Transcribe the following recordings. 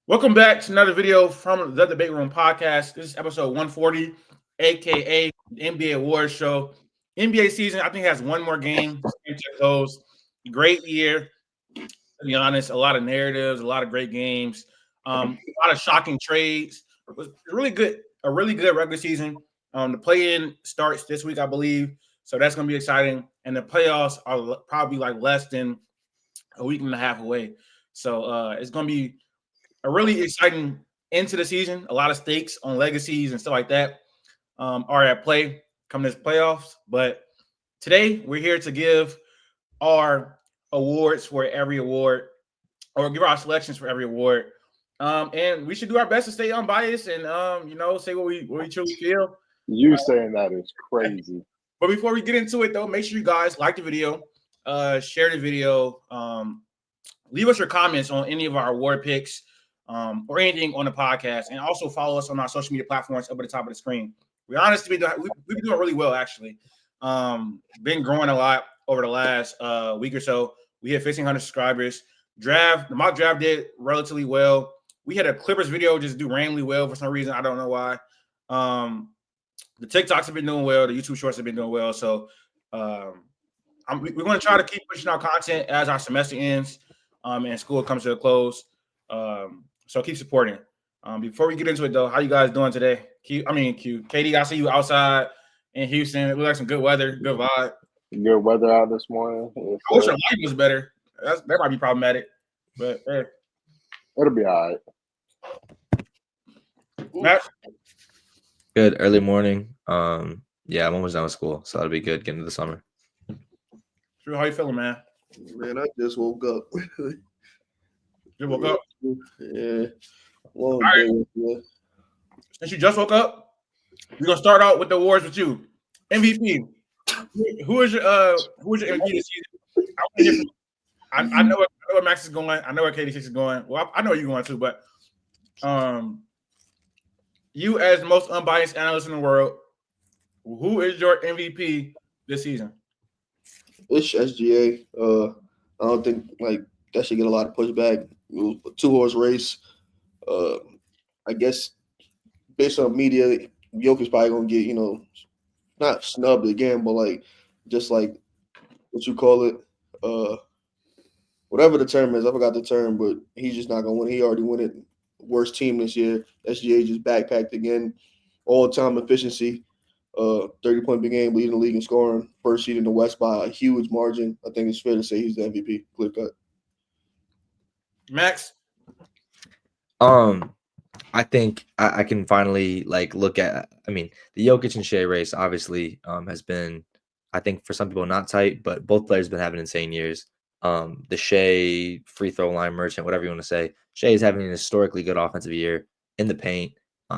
Welcome back to another video from the Debate Room podcast. This is episode 140, aka the NBA Awards Show. NBA season, I think, has one more game to close. Great year, to be honest. A lot of narratives, a lot of great games, a lot of shocking trades. It was really good, a really good regular season. The play-in starts this week, I believe, so that's going to be exciting. And the playoffs are probably like less than a week and a half away. So it's going to be a really exciting into the season. A lot of stakes on legacies and stuff like that are at play coming this playoffs. But today we're here to give our awards for every award, or give our selections for every award. And we should do our best to stay unbiased and say what we truly feel. You saying that is crazy. But before we get into it, though, make sure you guys like the video, share the video, leave us your comments on any of our award picks. Or anything on the podcast, and also follow us on our social media platforms up at the top of the screen. We've been doing really well, actually. Been growing a lot over the last week or so. We hit 1,500 subscribers. The mock draft did relatively well. We had a Clippers video just do randomly well for some reason. I don't know why. The TikToks have been doing well. The YouTube Shorts have been doing well. So we're going to try to keep pushing our content as our semester ends and school comes to a close. So keep supporting. Before we get into it, though, how you guys doing today? Katie, I see you outside in Houston. It looks like some good weather, good vibe. Good weather out this morning. I wish our light was better. That might be problematic, but hey. It'll be all right. Matt? Good. Early morning. Yeah, I'm almost done with school, so that'll be good getting into the summer. Drew, how you feeling, man? Man, I just woke up. You woke up? Yeah. All right. Since you just woke up, we're gonna start out with the awards with you. MVP. Who is your MVP this season? I know where Max is going. I know where KD6 is going. Well, I know where you're going too, but you as the most unbiased analyst in the world, who is your MVP this season? It's SGA. I don't think that should get a lot of pushback. It was a 2-horse race. I guess based on media, Jokic's probably gonna get, not snubbed again, but just what you call it, whatever the term is, I forgot the term, but he's just not gonna win. He already won it. Worst team this year. SGA just backpacked again. All-time efficiency. 30-point per game, leading the league in scoring. First seed in the West by a huge margin. I think it's fair to say he's the MVP. Clear cut. Max? I think I can finally look at. I mean, the Jokic and Shea race obviously has been, I think, for some people not tight, but both players have been having insane years. The Shea free throw line merchant, whatever you want to say, Shea is having an historically good offensive year in the paint.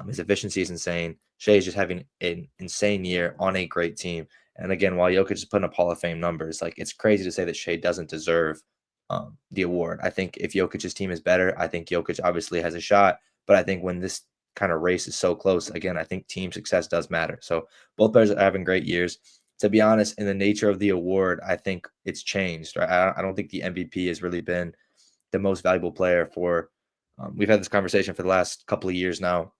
His efficiency is insane. Shea is just having an insane year on a great team. And again, while Jokic is putting up Hall of Fame numbers, it's crazy to say that Shea doesn't deserve the award. I think if Jokic's team is better, I think Jokic obviously has a shot. But I think when this kind of race is so close, again, I think team success does matter. So both players are having great years. To be honest, in the nature of the award, I think it's changed. Right? I don't think the MVP has really been the most valuable player for. We've had this conversation for the last couple of years now.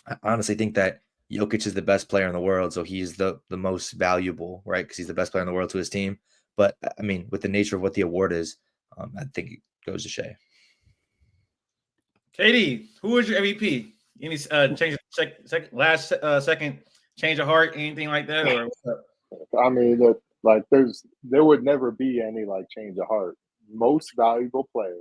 I honestly think that Jokic is the best player in the world, so he's the most valuable, right? Because he's the best player in the world to his team. But I mean, with the nature of what the award is, I think it goes to Shea. Katie, who is your MVP? Any change second change of heart, anything like that, or what's up? I mean, there would never be any change of heart. Most valuable player,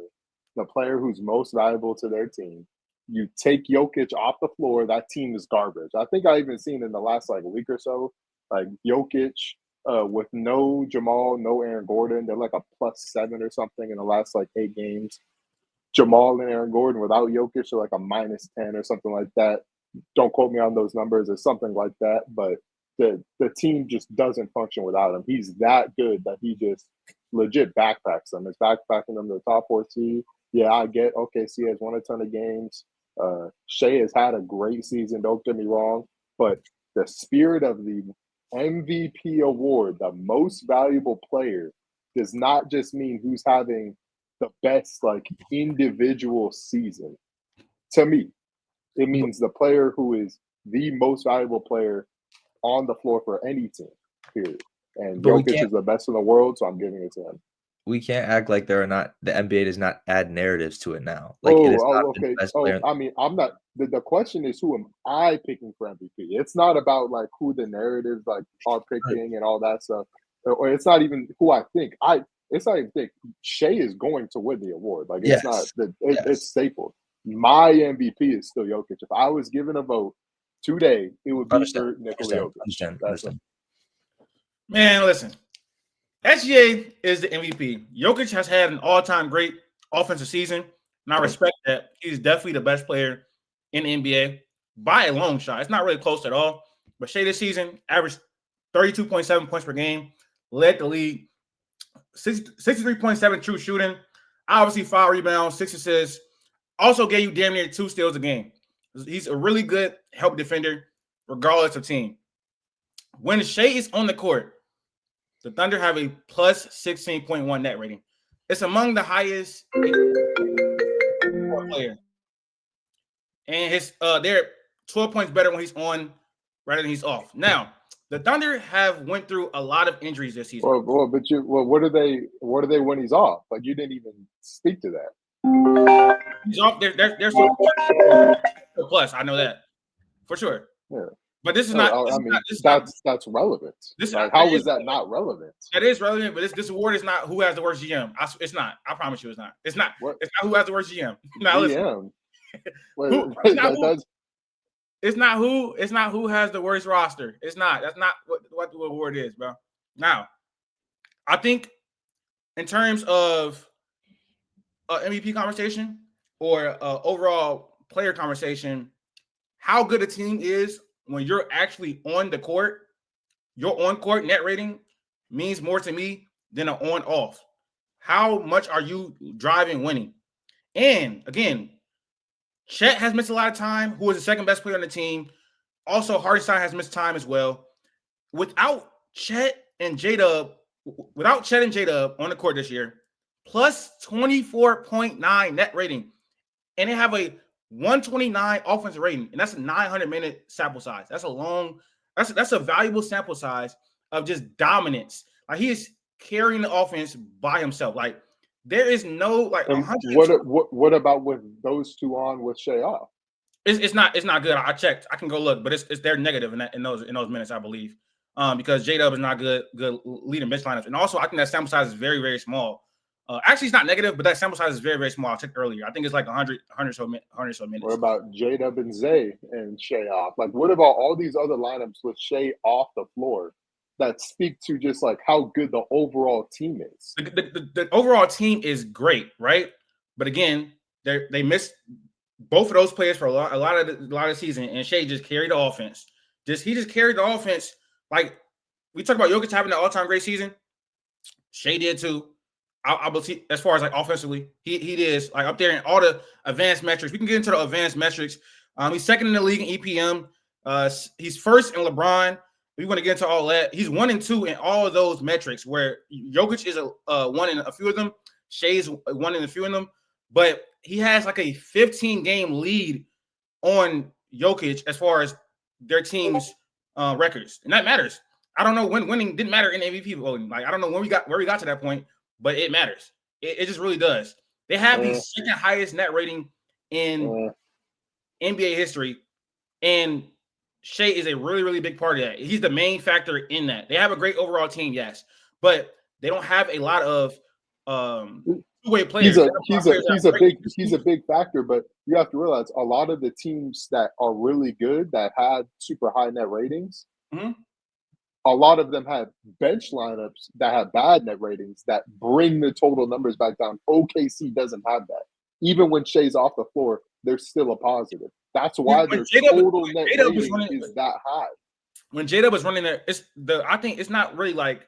the player who's most valuable to their team. You take Jokic off the floor, that team is garbage. I think I even seen in the last week or so, Jokic with no Jamal, no Aaron Gordon, they're a +7 or something in the last 8 games. Jamal and Aaron Gordon without Jokic are a -10 or something like that. Don't quote me on those numbers or something like that, but the team just doesn't function without him. He's that good that he just legit backpacks them. It's backpacking them to the top 4 seed. Yeah, I get OKC has won a ton of games. Shea has had a great season, don't get me wrong, but the spirit of the MVP award, the most valuable player, does not just mean who's having the best individual season. To me, it means the player who is the most valuable player on the floor for any team, period. And But Jokic is the best in the world, so I'm giving it to him. we can't act like there are not the NBA does not add narratives to it now. Like it has not been Okay. the best player. I mean, I'm not. The question is, who am I picking for MVP? It's not about like who the narratives like are picking and all that stuff, or it's not even who I think. It's not even think Shea is going to win the award. Like it's not Yes. that Yes. it's stapled. My MVP is still Jokic. If I was given a vote today, it would be for Nikola Jokic. Understand. Man, listen. SGA is the MVP. Jokic has had an all-time great offensive season, and I respect that. He's definitely the best player in the NBA by a long shot. It's not really close at all. But Shea this season averaged 32.7 points per game, led the league, 63.7 true shooting, obviously 5 rebounds, 6 assists, also gave you damn near 2 steals a game. He's a really good help defender, regardless of team. When Shea is on the court, the Thunder have a plus 16.1 net rating. It's among the highest player. And they're 12 points better when he's on rather than he's off. Now, the Thunder have went through a lot of injuries this season. What are they when he's off? Like you didn't even speak to that. He's off. There's a plus. I know that for sure. Yeah. But this is not. That's relevant. How is that not relevant? That is relevant, but this award is not who has the worst GM. It's not. I promise you, it's not. It's not. What? It's not who has the worst GM. Now listen. It's not who has the worst roster. It's not. That's not what the award is, bro. Now, I think in terms of MVP conversation or overall player conversation, how good a team is when you're actually on the court, your on-court net rating means more to me than an on-off. How much are you driving winning? And again, Chet has missed a lot of time, who is the second best player on the team. Also, Hartenstein has missed time as well. Without Chet and J-Dub on the court this year, plus 24.9 net rating, and they have a 129 offensive rating, and that's a 900-minute sample size. That's a valuable sample size of just dominance. Like he is carrying the offense by himself. Like there is no like. What about with those two on with Shea off? It's not good. I checked. I can go look, but it's they're negative in those minutes, I believe, because J-Dub is not good leading bench lineups, and also I think that sample size is very, very small. Actually, it's not negative, but that sample size is very, very small. I checked earlier. I think it's like 100 so minutes. What about J-Dub and Zay and Shea off? Like, what about all these other lineups with Shea off the floor that speak to just like how good the overall team is? The overall team is great, right? But again, they missed both of those players for a lot of the season, and Shea just carried the offense. He just carried the offense. Like we talk about Jokic having an all-time great season. Shea did too. I believe as far as like offensively, he is like up there in all the advanced metrics. We can get into the advanced metrics. He's second in the league in EPM. He's first in LeBron. We want to get into all that. He's 1 and 2 in all of those metrics, where Jokic is a 1 in a few of them. Shea's 1 in a few of them, but he has like a 15-game lead on Jokic as far as their team's records, and that matters. I don't know when winning didn't matter in MVP voting. Like I don't know where we got to that point. But it matters. It just really does. They have the second highest net rating in NBA history, and Shea is a really, really big part of that. He's the main factor in that. They have a great overall team, yes, but they don't have a lot of two-way players. He's a big factor, but you have to realize a lot of the teams that are really good that had super high net ratings. Mm-hmm. A lot of them have bench lineups that have bad net ratings that bring the total numbers back down. OKC doesn't have that. Even when Shea's off the floor, they're still a positive. That's why their total net rating is that high. When J-Dub was running there, I think it's not really like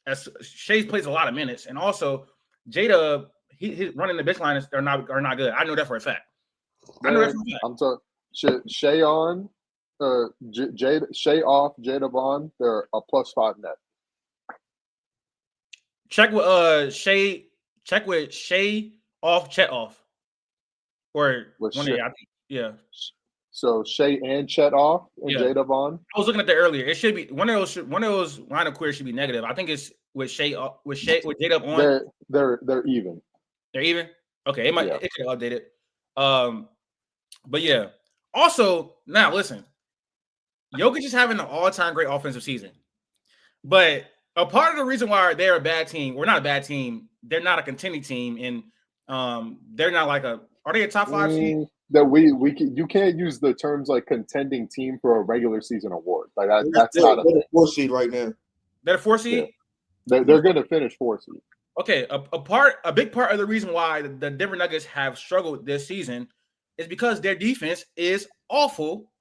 as Shea plays a lot of minutes, and also J-Dub he running the bench lineups are not good. I know that for a fact. I'm talking Shea on. Shea off, J-Dub on, they're a +5 net. Check with Shea off, Chet off. or With one Shea. day. I think, yeah. So Shea and Chet off and Yeah. Jada Vaughn. I was looking at that earlier. It should be one of those lineup queries should be negative. I think it's with Jada up on. They're even. They're even. Okay, it might Yeah. it should update it. But yeah. Also, now listen, Jokic is having an all-time great offensive season, but a part of the reason why they're a bad team, or not a bad team, they're not a contending team, and they're not like a. Are they a top 5 seed? That you can't use the terms like contending team for a regular season award. Like that's they're, not a they're thing. 4 seed right now. They're a 4 seed. Yeah. They're going to finish 4 seed. Okay, a big part of the reason why the Denver Nuggets have struggled this season is because their defense is awful.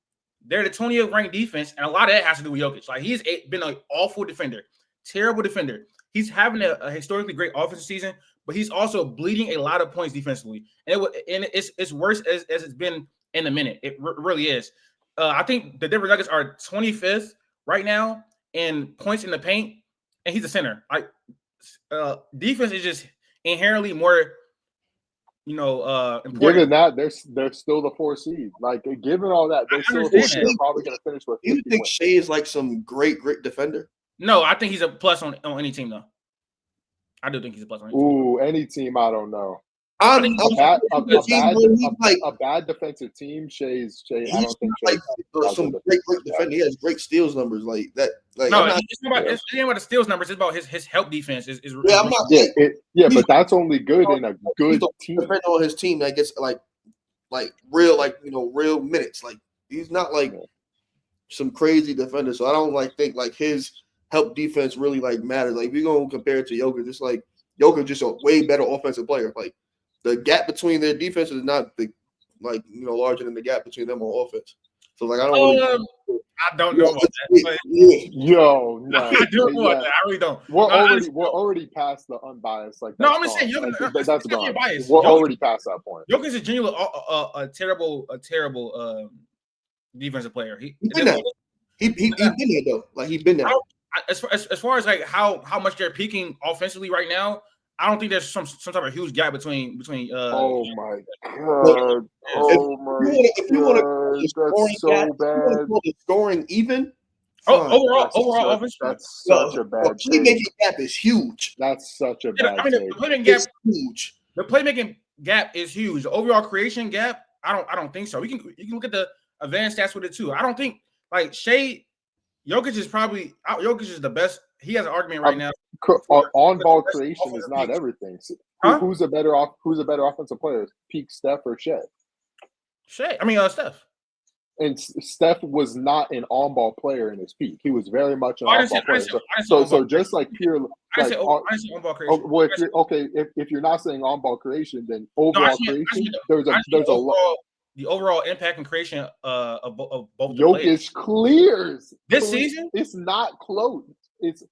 They're the 20th ranked defense, and a lot of that has to do with Jokic. Like he's been an awful defender, terrible defender. He's having a historically great offensive season, but he's also bleeding a lot of points defensively, and it's worse as it's been in a minute. It really is. I think the Denver Nuggets are 25th right now in points in the paint, and he's a center. Defense is just inherently more, important. Given that, they're still the 4 seed. Like given all that, they're still they're probably going to finish with. You think Shea is like some great defender? No, I think he's a plus on any team though. I do think he's a plus on any team. Ooh, any team, I don't know. I think A bad defensive team, Shea. I don't think like some great defender. He has great steals numbers like that. Like no, it's not about the steals numbers. It's about his help defense. Yeah, I'm not. But that's only good in a good team. Defender on his team that gets like real real minutes. Like he's not like some crazy defender. So I don't think his help defense really matters. Like if you're gonna compare it to Jokic, it's like Jokic just a way better offensive player. Like the gap between their defense is not larger than the gap between them on offense. So I don't know about that. Yo, no, I do know about that. I really don't. We're already past the unbased. Like no, I'm just saying Jokic. That's gone. Biased. We're already past that point. Jokic is genuinely a terrible defensive player. He's been there. He been there though. Like he's been there. As far as how much they're peaking offensively right now, I don't think there's some type of huge gap between. Oh my god! If you want to, that's so bad. Scoring even. Overall offense. That's such a bad. The playmaking gap is huge. That's such a bad. The playmaking gap is huge. The playmaking gap is huge. The overall creation gap, I don't think so. You can look at the advanced stats with it too. I don't think Jokic is the best. He has an argument right now. On-ball creation is not everything. Who's a better offensive player? Peak Steph or Shea? Steph. And Steph was not an on-ball player in his peak. He was very much an on-ball player. So just like pure. I didn't say on-ball creation. Well, if you're not saying on-ball creation, then overall creation. There's a lot. The overall impact and creation of both the Jokic players. Clears this season. It's not close. I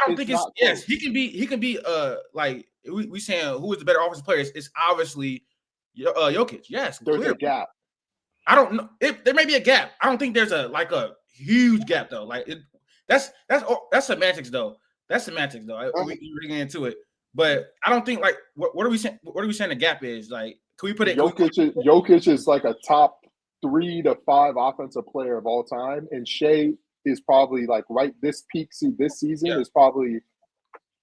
don't think it's yes. He can be we saying who is the better offensive player? It's obviously Jokic. Yes, there's clearly. a gap. I don't know. There may be a gap. I don't think there's a huge gap though. That's semantics though. That's semantics though. We get into it, but I don't think what are we saying? What are we saying the gap is? Like, can we put it? Jokic is like a top 3 to 5 offensive player of all time, and Shea is probably this season is probably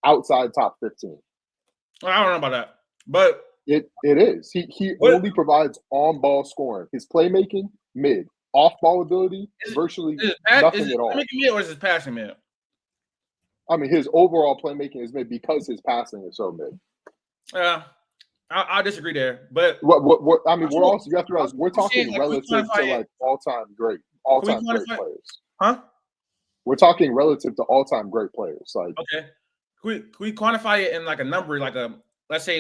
outside top 15. I don't know about that, but it is. He only provides on-ball scoring. His playmaking mid, off-ball ability virtually nothing at all. Is it mid or is his passing mid? I mean, his overall playmaking is mid because his passing is so mid. Yeah. I disagree there, but what I mean, you have to realize we're talking relative to all-time great players. Huh? We're talking relative to all-time great players. Okay, can we quantify it in a number? Let's say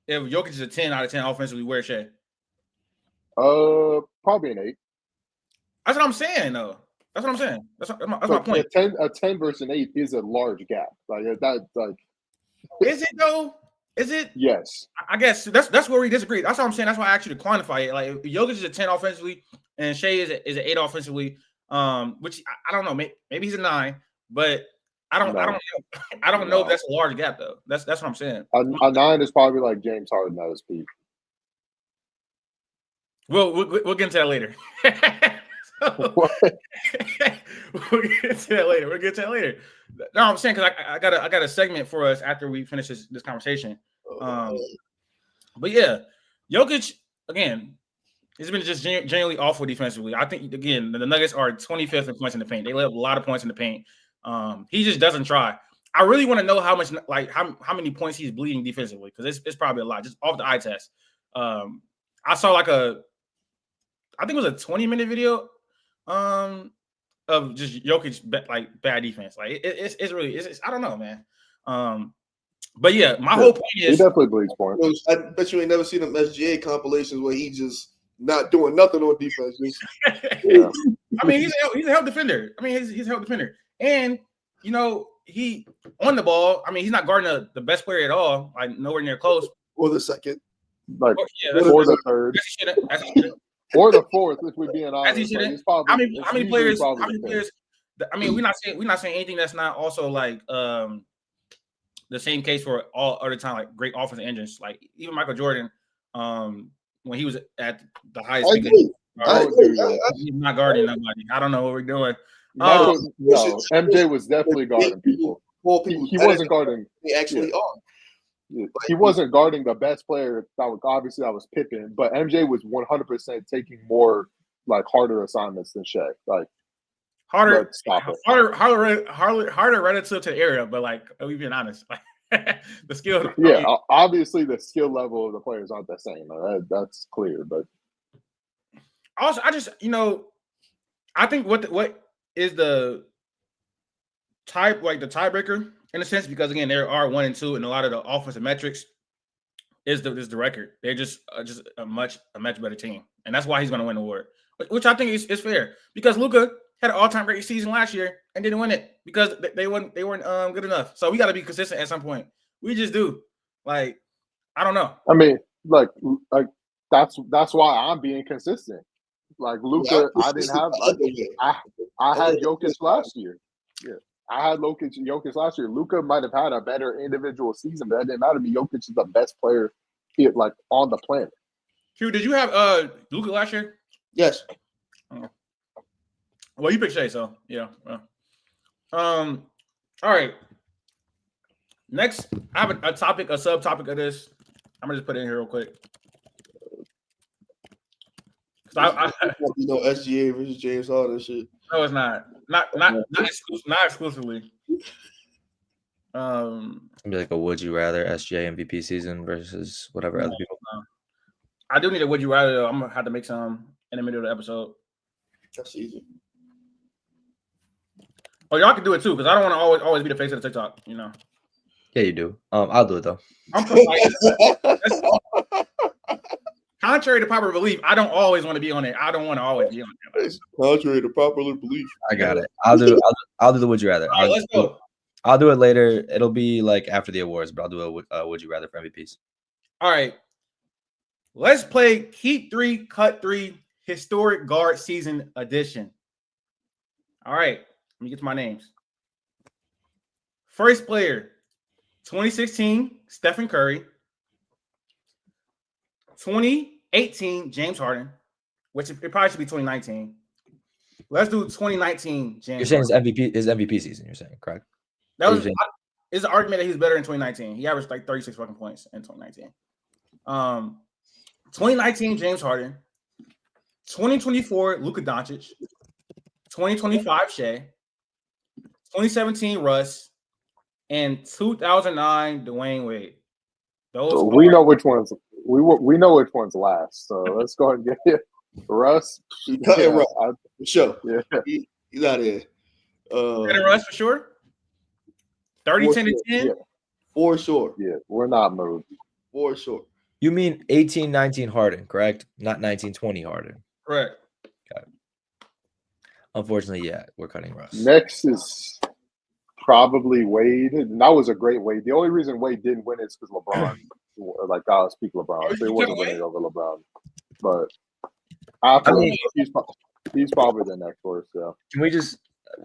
if Jokic is a 10 out of 10 offensively, where's Shea? Probably an 8. That's what I'm saying, though. That's what I'm saying. That's my point. A 10 versus an 8 is a large gap. Is it though? Is it? Yes. I guess that's where we disagree. That's what I'm saying. That's why I asked you to quantify it. Like if Jokic is a 10 offensively and Shea is an 8 offensively, which I don't know. Maybe he's a 9, but I don't know if that's a large gap though. That's what I'm saying. A 9 is probably like James Harden at his peak. We'll get into that later. So, What? we'll get into that later. No, I'm saying because I got a segment for us after we finish this conversation. But yeah, Jokic again. It's been just genuinely awful defensively. I think again the Nuggets are 25th in points in the paint. They let up a lot of points in the paint. He just doesn't try. I really want to know how much, like how many points he's bleeding defensively because it's probably a lot just off the eye test. I saw I think it was a 20-minute video, of just Jokic bad defense. Like it's really I don't know, man. But yeah, my whole point is he definitely bleeds points. I bet you ain't never seen them SGA compilations where he just not doing nothing on defense. Yeah. I mean, he's a help defender. I mean, he's a help defender, and he on the ball. I mean, he's not guarding the best player at all. Like nowhere near close. Or the second, Like or the third, or the fourth. If we're being honest, like, how many players? I mean, we're not saying anything that's not also like the same case for all other time, like great offensive engines. Like even Michael Jordan, when he was at the highest peak, he's not guarding nobody. I don't know what we're doing. MJ was definitely guarding people. He wasn't guarding. They actually are. Yeah. He wasn't guarding the best player. That was Pippen, but MJ was 100% taking more like harder assignments than Shaq. Like harder relative to the area, but like we being honest, like the skill. Yeah, obviously the skill level of the players aren't the same. That's clear. But also, I just I think what is the tiebreaker in a sense, because again there are 1 and 2 and a lot of the offensive metrics is the record. They're just a much better team, and that's why he's going to win the award, which I think is fair because Luka had an all-time great season last year and didn't win it because they weren't good enough. So we got to be consistent at some point. We just do. Like I don't know. I mean, like that's why I'm being consistent. Like Luka, I didn't have. I had Jokic last year. Yeah, I had Jokic last year. Luka might have had a better individual season, but that didn't matter to me. Jokic is the best player here, like on the planet. Hugh, did you have Luka last year? Yes. Well, you picked Shea, so yeah. All right. Next, I have a subtopic of this. I'm gonna just put it in here real quick. SGA versus James Harden shit. No, it's not exclusively. It'd be like a would you rather SGA MVP season versus whatever other people. I do need a would you rather though. I'm gonna have to make some in the middle of the episode. That's easy. Oh, y'all can do it too, because I don't want to always be the face of the TikTok. Yeah, you do. I'll do it though. Contrary to popular belief, I don't always want to be on it. I don't want to always be on it. Contrary to popular belief. I got it. I'll do the would you rather. All right, let's go. I'll do it later. It'll be like after the awards, but I'll do a would you rather for MVPs. All right. Let's play Heat 3 Cut 3 Historic Guard Season Edition. All right. Let me get to my names. First player, 2016, Stephen Curry. 2018, James Harden, which it probably should be 2019. Let's do 2019, James. You're saying his MVP season, you're saying, correct? That was it's an argument that he's better in 2019. He averaged like 36 fucking points in 2019. 2019, James Harden. 2024, Luka Doncic. 2025, Shea. 2017, Russ. And 2009, Dwayne Wade. We know which ones. We know which one's last. So let's go ahead and get it. Russ. Russ. For sure. Yeah. He's out of here. Russ for sure. 30, 10, and 10? Yeah. For sure. Yeah, we're not moved. For sure. You mean 18-19 Harden, correct? Not 19-20 Harden. Correct. Got it. Unfortunately, yeah, we're cutting Russ. Next is probably Wade. And that was a great Wade. The only reason Wade didn't win is because LeBron. Like, I'll speak LeBron. So he wasn't winning over LeBron. But after he's probably the next worst. Yeah. Can we just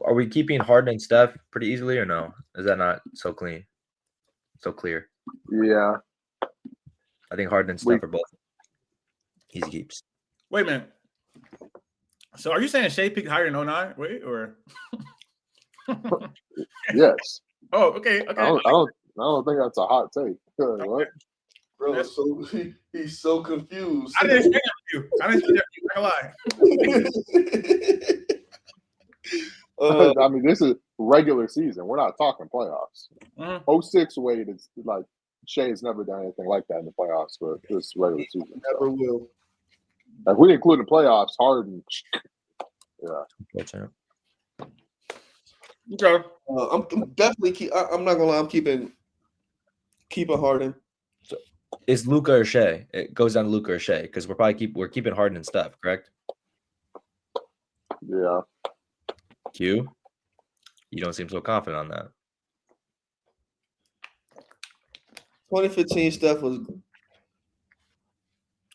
are we keeping Harden and Steph pretty easily or no? Is that not so clean? So clear? Yeah. I think Harden and Steph are both easy keeps. Wait a minute. So are you saying Shea peaked higher than 09? Wait, or Yes. oh, okay. I don't think that's a hot take. What? Bro, so he's so confused. I didn't expect that from you. I didn't expect that from you. I lie. I mean, this is regular season. We're not talking playoffs. Mhm. 06 Wade is like Shea has never done anything like that in the playoffs, but this regular season. Never will. If we include the playoffs, Harden. Yeah. Okay. I'm definitely. I'm not gonna lie. I'm keeping Harden. Is Luka or Shea? It goes down to Luka or Shea because we're keeping Harden and Steph, correct? Yeah. Q, you don't seem so confident on that. 2015 Steph was.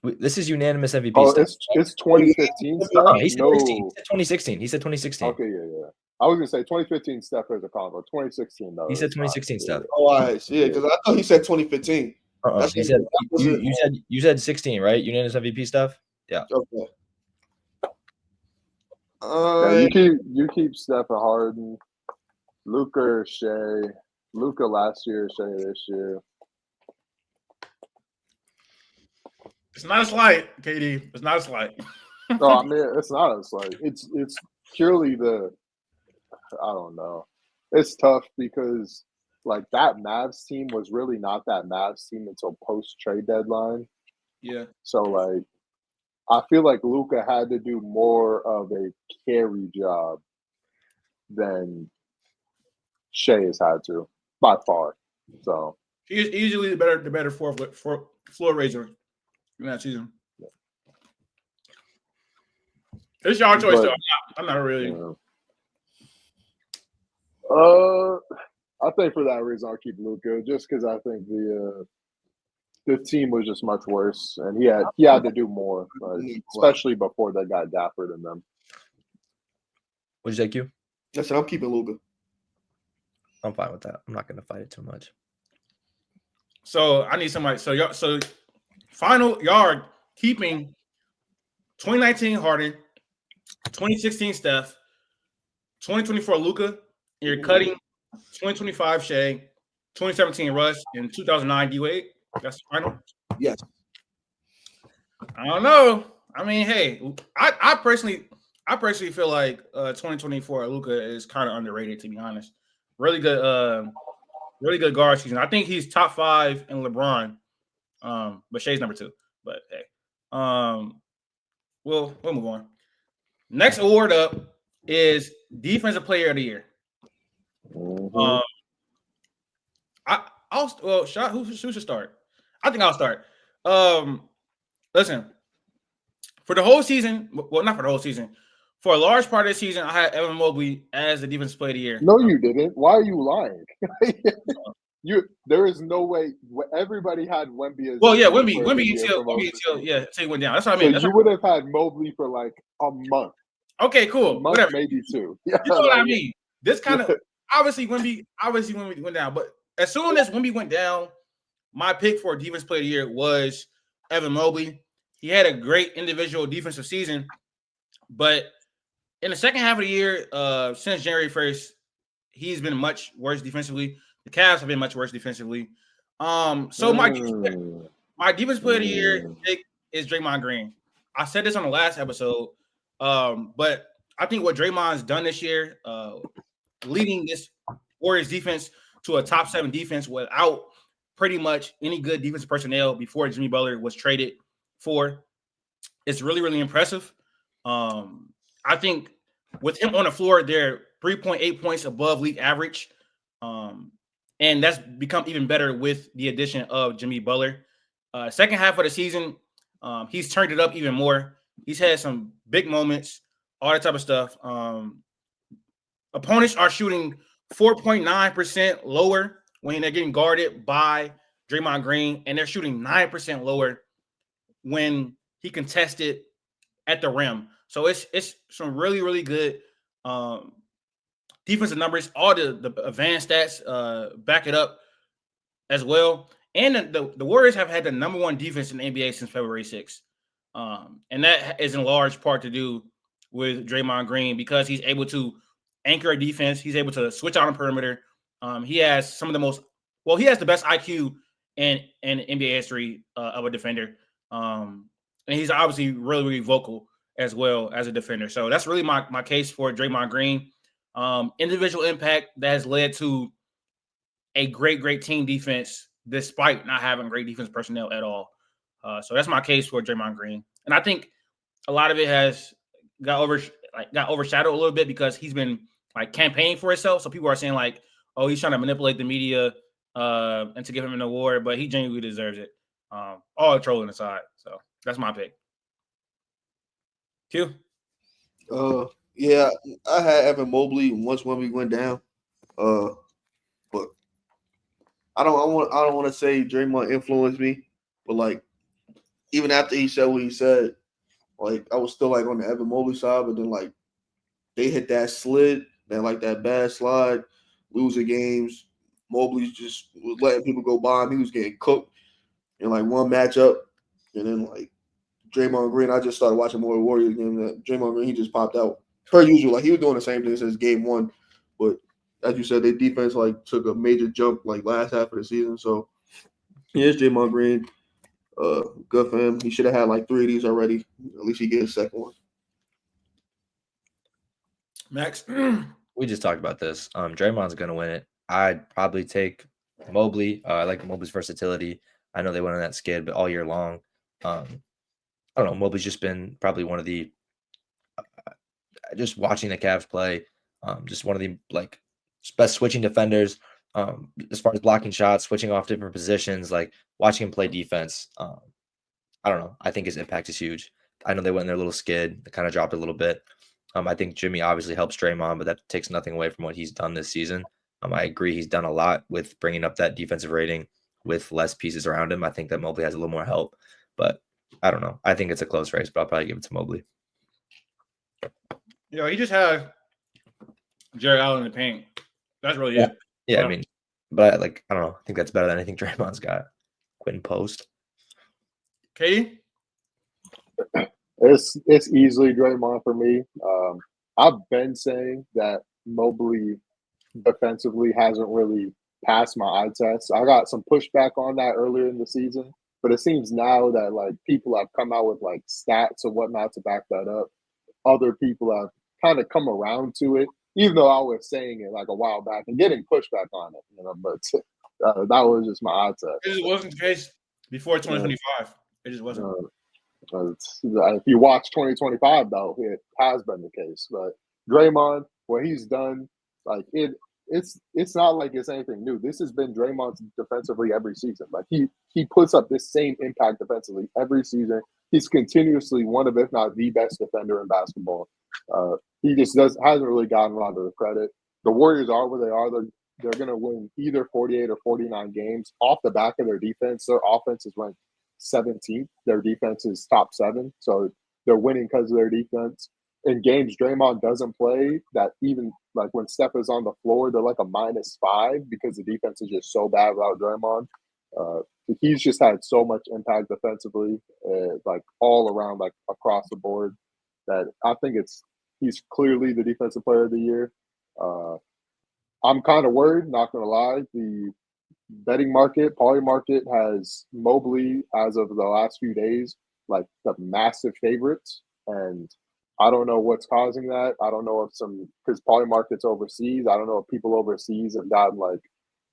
This is unanimous MVP. Oh, stuff. it's 2015 stuff. No, he said No. 2016. He said 2016. Okay, yeah. I was gonna say 2015 Steph is a combo. 2016 though. He said 2016 stuff. Oh, all right. Yeah, because I thought he said 2015. He said you said 16, right? Unanimous MVP stuff. Yeah. Okay. You keep Steph and Harden, Luka or Shea. Luka last year, Shea this year. It's not a slight, KD. It's not a slight. No, I mean it's not a slight. It's purely I don't know. It's tough because like that Mavs team was really not that Mavs team until post trade deadline. Yeah. So like I feel like Luka had to do more of a carry job than Shea has had to by far. So he's easily the better floor raiser in that season. It's your choice, though. I'm not really. I think for that reason I'll keep Luka just because I think the team was just much worse and he had to do more, especially before they got Gafford in them. What'd you say, Q? Listen, I'm keeping Luka. I'm fine with that. I'm not going to fight it too much. So I need somebody. So final yard keeping 2019 Harden, 2016 Steph, 2024 Luka, and you're cutting 2025 Shea, 2017 Russ, and 2009 D-Wade. That's the final. Yes. I don't know. I mean, hey, I personally feel like 2024 Luka is kind of underrated, to be honest. Really good guard season. I think he's top 5 in LeBron. But Shea's number 2. But hey, we'll move on. Next award up is Defensive Player of the Year. Mm-hmm. Who should start? I think I'll start. Listen, for the whole season, well, not for the whole season, for a large part of the season, I had Evan Mobley as the Defensive Player of the Year. No, you didn't. Why are you lying? There is no way. Everybody had Wemby as. Well, yeah, Wemby until went down. That's what I mean. So you would have had Mobley for like a month. Okay, cool. Whatever. Maybe 2. Yeah, you know what I mean. This kind of obviously Wemby went down, but as soon as Wemby went down, my pick for Defensive Player of the Year was Evan Mobley. He had a great individual defensive season, but in the second half of the year, since January 1st, he's been much worse defensively. The Cavs have been much worse defensively. So my Defensive Player of the Year pick is Draymond Green. I said this on the last episode, but I think what Draymond's done this year, leading this Warriors defense to a top 7 defense without pretty much any good defensive personnel before Jimmy Butler was traded for, it's really, really impressive. I think with him on the floor, they're 3.8 points above league average. And that's become even better with the addition of Jimmy Butler. Second half of the season, he's turned it up even more. He's had some big moments, all that type of stuff. Opponents are shooting 4.9% lower when they're getting guarded by Draymond Green, and they're shooting 9% lower when he contested at the rim. So it's some really, really good defensive numbers. All the advanced stats back it up as well. And the Warriors have had the number 1 defense in the NBA since February 6th. And that is in large part to do with Draymond Green because he's able to anchor a defense. He's able to switch out on perimeter. He has some of the most – he has the best IQ in NBA history of a defender. And he's obviously really, really vocal as well as a defender. So that's really my case for Draymond Green. Individual impact that has led to a great team defense despite not having great defense personnel at all. So that's my case for Draymond Green. And I think a lot of it has got overshadowed a little bit because he's been campaigning for himself. So people are saying oh, he's trying to manipulate the media and to give him an award, but he genuinely deserves it. All trolling aside. So that's my pick. Q? Yeah, I had Evan Mobley once when we went down. But I don't want to say Draymond influenced me, but even after he said what he said, I was still on the Evan Mobley side, but then they hit that slid, then that bad slide, losing games. Mobley just was letting people go by him. He was getting cooked in one matchup, and then Draymond Green. I just started watching more Warriors games. Draymond Green, he just popped out per usual. He was doing the same thing since game one, but as you said, their defense took a major jump last half of the season. So here's Draymond Green. Good for him. He should have had 3 of these already. At least he gets a second one. Max? We just talked about this. Draymond's going to win it. I'd probably take Mobley. I like Mobley's versatility. I know they went on that skid, but all year long, I don't know. Mobley's just been probably one of the just watching the Cavs play, just one of the best switching defenders as far as blocking shots, switching off different positions, watching him play defense. I don't know. I think his impact is huge. I know they went in their little skid. They kind of dropped a little bit. I think Jimmy obviously helps Draymond, but that takes nothing away from what he's done this season. I agree he's done a lot with bringing up that defensive rating with less pieces around him. I think that Mobley has a little more help, but I don't know. I think it's a close race, but I'll probably give it to Mobley. He just had Jared Allen in the paint. That's really it. it. Yeah, I mean, but I don't know. I think that's better than anything Draymond's got. Quinn Post. Katie? It's easily Draymond for me. I've been saying that Mobley defensively hasn't really passed my eye test. I got some pushback on that earlier in the season, but it seems now that people have come out with stats and whatnot to back that up. Other people have kind of come around to it, even though I was saying it a while back and getting pushback on it, but that was just my eye test. It just wasn't the case before 2025. It just wasn't. If you watch 2025, though, it has been the case. But Draymond, what he's done, it's not like it's anything new. This has been Draymond defensively every season. He puts up this same impact defensively every season. He's continuously one of, if not the best defender in basketball. He just hasn't really gotten a lot of the credit. The Warriors are where they are. They're going to win either 48 or 49 games off the back of their defense. Their offense is ranked 17th. Their defense is top 7. So they're winning because of their defense. In games Draymond doesn't play, that even when Steph is on the floor, they're a -5 because the defense is just so bad without Draymond. He's just had so much impact defensively, all around, across the board, that I think he's clearly the defensive player of the year. I'm kind of worried, not going to lie. The betting market, poly market, has Mobley as of the last few days, the massive favorites. And I don't know what's causing that. I don't know if because poly market's overseas. I don't know if people overseas have gotten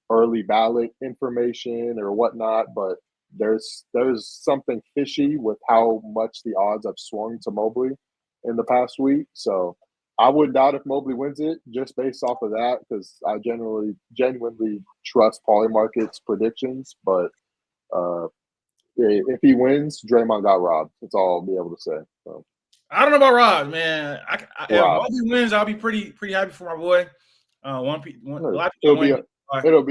early ballot information or whatnot, but there's something fishy with how much the odds have swung to Mobley in the past week. So I would doubt if Mobley wins it just based off of that, because I genuinely trust Polymarket's predictions. But if he wins, Draymond got robbed. That's all I'll be able to say. So. I don't know about Rob, man. If Mobley wins, I'll be pretty happy for my boy. It'll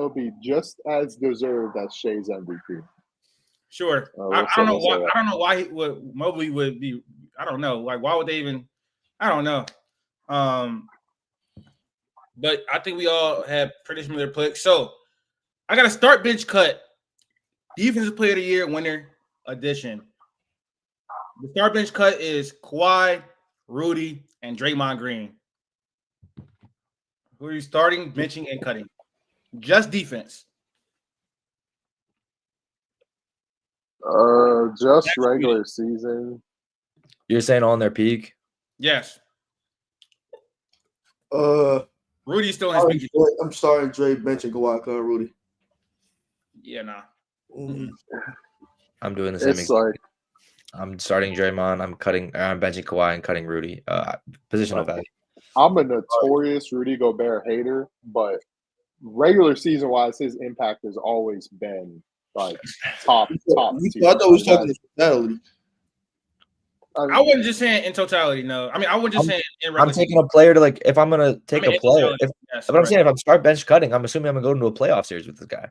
be just as deserved as Shea's MVP. Sure. I don't know why. I don't know why Mobley would be. I don't know. Why would they even? I don't know. But I think we all have pretty similar picks. So I got a start bench cut. Defensive Player of the Year winner edition. The start bench cut is Kawhi, Rudy, and Draymond Green. Who are you starting, benching, and cutting? Just defense. Just regular season. You're saying on their peak? Yes. Rudy's still in his peak. I'm sorry, Dre mentioned Kawhi, Rudy. Yeah, nah. I'm doing the same. It's like I'm starting Draymond. I'm benching Kawhi and cutting Rudy. Positional value. I'm a notorious Rudy Gobert hater, but regular season wise, his impact has always been like top tier. I thought we was talking totality. I wasn't just saying in totality. No, I mean I wasn't just saying. I'm taking a player to like. If I'm gonna take a player, if I'm saying if I'm start bench cutting, I'm assuming I'm gonna go into a playoff series with this guy.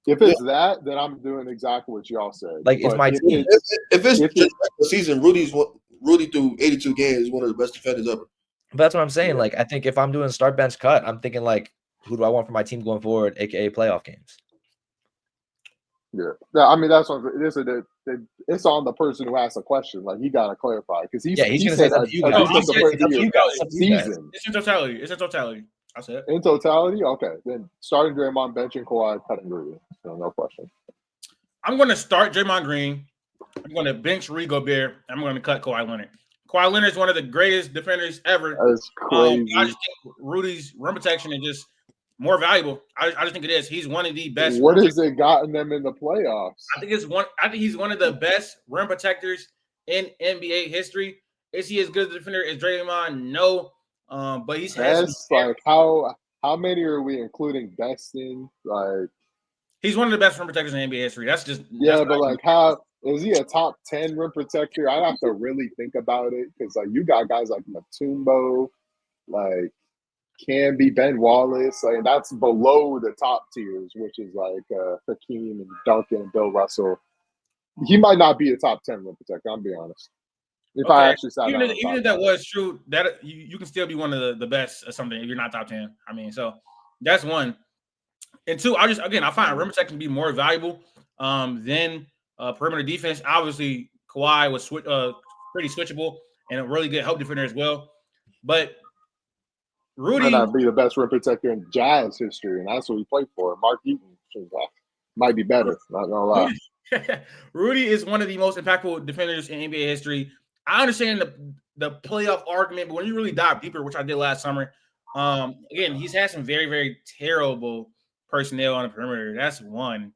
If it's that, then I'm doing exactly what y'all said. Like if my team, if it's just the season, Rudy through 82 games is one of the best defenders ever. But that's what I'm saying. Like I think if I'm doing start bench cut, I'm thinking like, who do I want for my team going forward, aka playoff games? Yeah, I mean that's what it's on the person who asks a question. Like he got to clarify because he's gonna say that you guys. Season. It's in totality. It's in totality. I said in totality. Okay, then starting Draymond, benching Kawhi, cutting Rudy. So no question. I'm going to start Draymond Green. I'm going to bench Rudy Gobert. I'm going to cut Kawhi Leonard. Kawhi Leonard is one of the greatest defenders ever. That's crazy. I just think Rudy's rim protection is just more valuable. I just think it is. He's one of the best. What has it gotten them in the playoffs? I think he's one of the best rim protectors in NBA history. Is he as good a defender as Draymond? No. But he's best. Like how many are we including best in? Like he's one of the best rim protectors in NBA history. That's just but like how is he a top 10 rim protector? I'd have to really think about it because like you got guys like Mutombo, like can be Ben Wallace, like that's below the top tiers, which is like Hakeem and Duncan and Bill Russell. He might not be a top 10 rim protector. I'm being honest. If I actually sat even if that was true, that you can still be one of the best or something if you're not top 10. I mean, so that's one. And two, I find rim protection to be more valuable than perimeter defense. Obviously, Kawhi was pretty switchable and a really good help defender as well. But Rudy might not be the best rim protector in Jazz history, and that's what he played for. Mark Eaton might be better. Not gonna lie. Rudy is one of the most impactful defenders in NBA history. I understand the playoff argument, but when you really dive deeper, which I did last summer, again, he's had some very, very terrible personnel on the perimeter. That's one.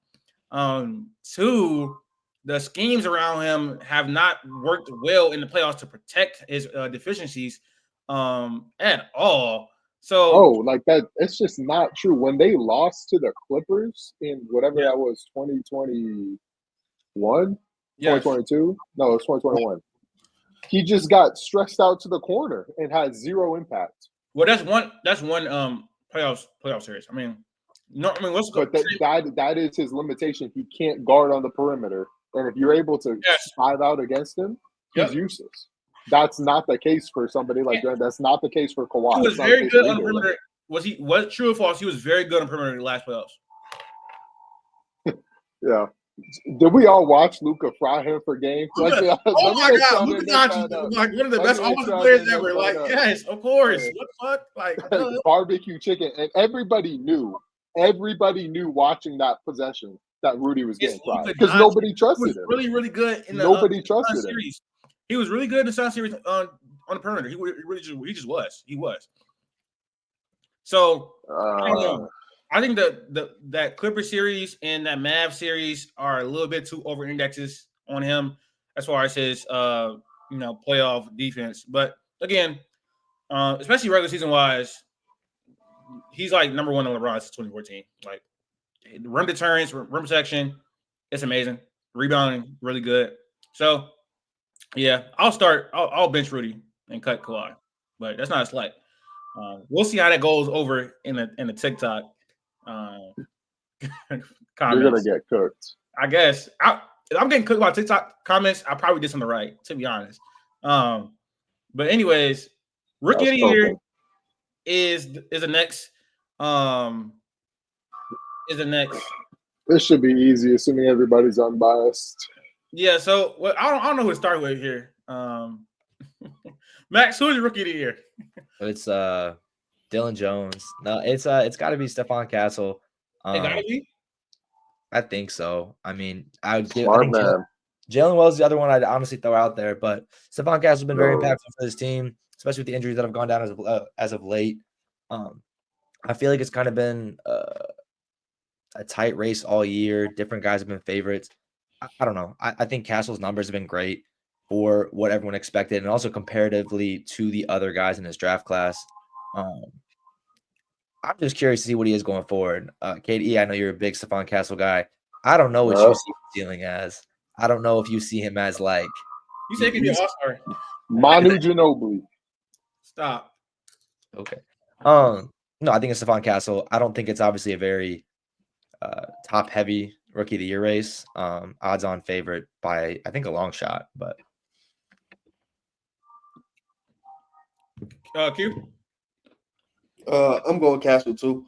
Two, the schemes around him have not worked well in the playoffs to protect his deficiencies at all. So, like that, it's just not true. When they lost to the Clippers in whatever that was, 2021, 2022? No, it's 2021. He just got stretched out to the corner and had zero impact. Well, that's one playoff series. I mean, let's go. But that is his limitation. He can't guard on the perimeter, and if you're able to dive out against him, he's useless. That's not the case for somebody like that. That's not the case for Kawhi. He was very good on the perimeter. Was true or false? He was very good on the perimeter in the last playoffs. Yeah. Did we all watch Luka fry him for game? Oh my God, Luka Doncic, like one of the best offensive players ever. Like, yes, of course. What the fuck? Like barbecue chicken, and everybody knew watching that possession that Rudy was getting fried because nobody trusted him. Really, really good in the nobody trusted him. Series. He was really good in the Sun series on the perimeter. He just was. He was. So I don't know. I think that Clipper series and that Mav series are a little bit too over indexes on him as far as his playoff defense. But again, especially regular season wise, he's like number one on LeBron since 2014. Like rim deterrence, rim protection, it's amazing. Rebounding, really good. So yeah, I'll bench Rudy and cut Kawhi, but that's not a slight. We'll see how that goes over in the TikTok comments. You're gonna get cooked. I guess if I'm getting cooked by TikTok comments, I probably did something right, to be honest. But anyways, rookie of the year is the next. This should be easy, assuming everybody's unbiased. Yeah, so I don't know who to start with here. Max, who is your rookie of the year? It's Dylan Jones. No, it's got to be Stephon Castle. It gotta be. I think so. I mean, I would give. I Smart think man. Jalen Wells is the other one I'd honestly throw out there, but Stephon Castle has been very No. impactful for this team, especially with the injuries that have gone down as of late. I feel like it's kind of been a tight race all year. Different guys have been favorites. I don't know. I think Castle's numbers have been great for what everyone expected, and also comparatively to the other guys in his draft class. I'm just curious to see what he is going forward. KD, I know you're a big Stephon Castle guy. I don't know what you see him dealing as. I don't know if you see him as like You say he could be an all-star. Manu Ginobili. Stop. Okay. No, I think it's Stephon Castle. I don't think it's obviously a very top-heavy rookie of the year race. Odds-on favorite by I think a long shot, but Q. I'm going Castle too.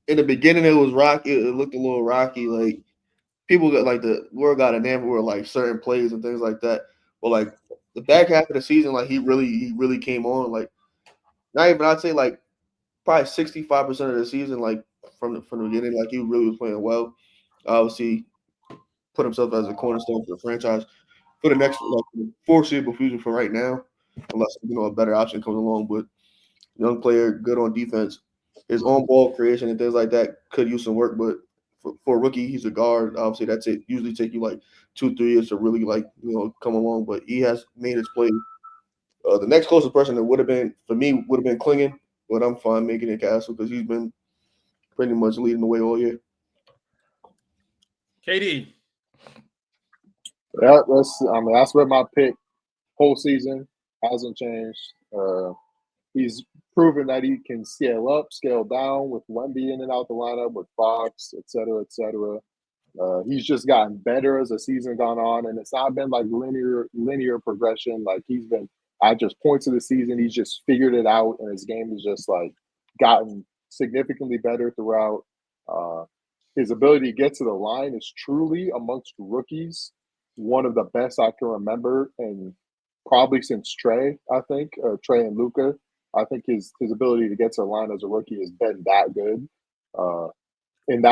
In the beginning, it was rocky. It looked a little rocky. Like people got like the word got enamored with like certain plays and things like that. But like the back half of the season, like he really came on. Like not even I'd say like probably 65% of the season, like from the beginning, like he really was playing well. Obviously, put himself as a cornerstone for the franchise for the next like foreseeable future for right now, unless a better option comes along. But young player, good on defense. His on ball creation and things like that could use some work, but for a rookie, he's a guard. Obviously, that's it. Usually take you like 2-3 years to really like come along, but he has made his play. The next closest person that would have been for me would have been Klingen, but I'm fine making it Castle because he's been pretty much leading the way all year. KD. Yeah, that's where my pick whole season hasn't changed. He's proven that he can scale up, scale down with Wemby in and out the lineup, with Fox, et cetera, et cetera. He's just gotten better as the season gone on, and it's not been like linear progression. Like he's been at just points of the season, he's just figured it out, and his game has just like gotten significantly better throughout. His ability to get to the line is truly amongst rookies one of the best I can remember, and probably since Trey. I think Trey and Luka. I think his ability to get to the line as a rookie has been that good. And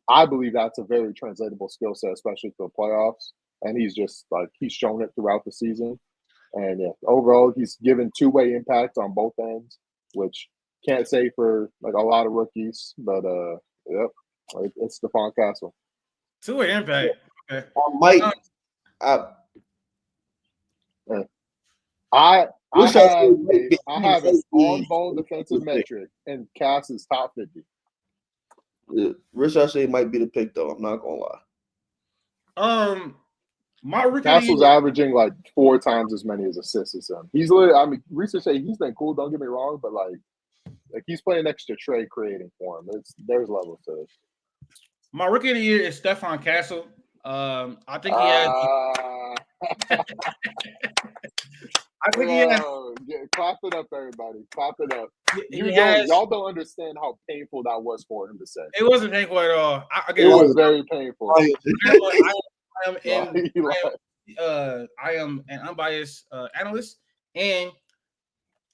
I believe that's a very translatable skill set, especially for the playoffs. And he's just like he's shown it throughout the season. And yeah, overall, he's given two-way impact on both ends, which can't say for like a lot of rookies. But yep, it's Stephon Castle. Two-way impact. Okay. I have an on-ball defensive metric, and Cass is top 50. Rich Ashay might be the pick, though. I'm not gonna lie. My rookie Castle's averaging like 4 times as many as assists as him. He's literally, I mean, research say he's been cool. Don't get me wrong, but like he's playing next to Trey, creating for him. There's levels to it. My rookie of the year is Stephon Castle. I think he has. I think he has. Clap it up, everybody. Clap it up. Y'all don't understand how painful that was for him to say. It wasn't painful at all. It was very painful. I am an unbiased analyst, and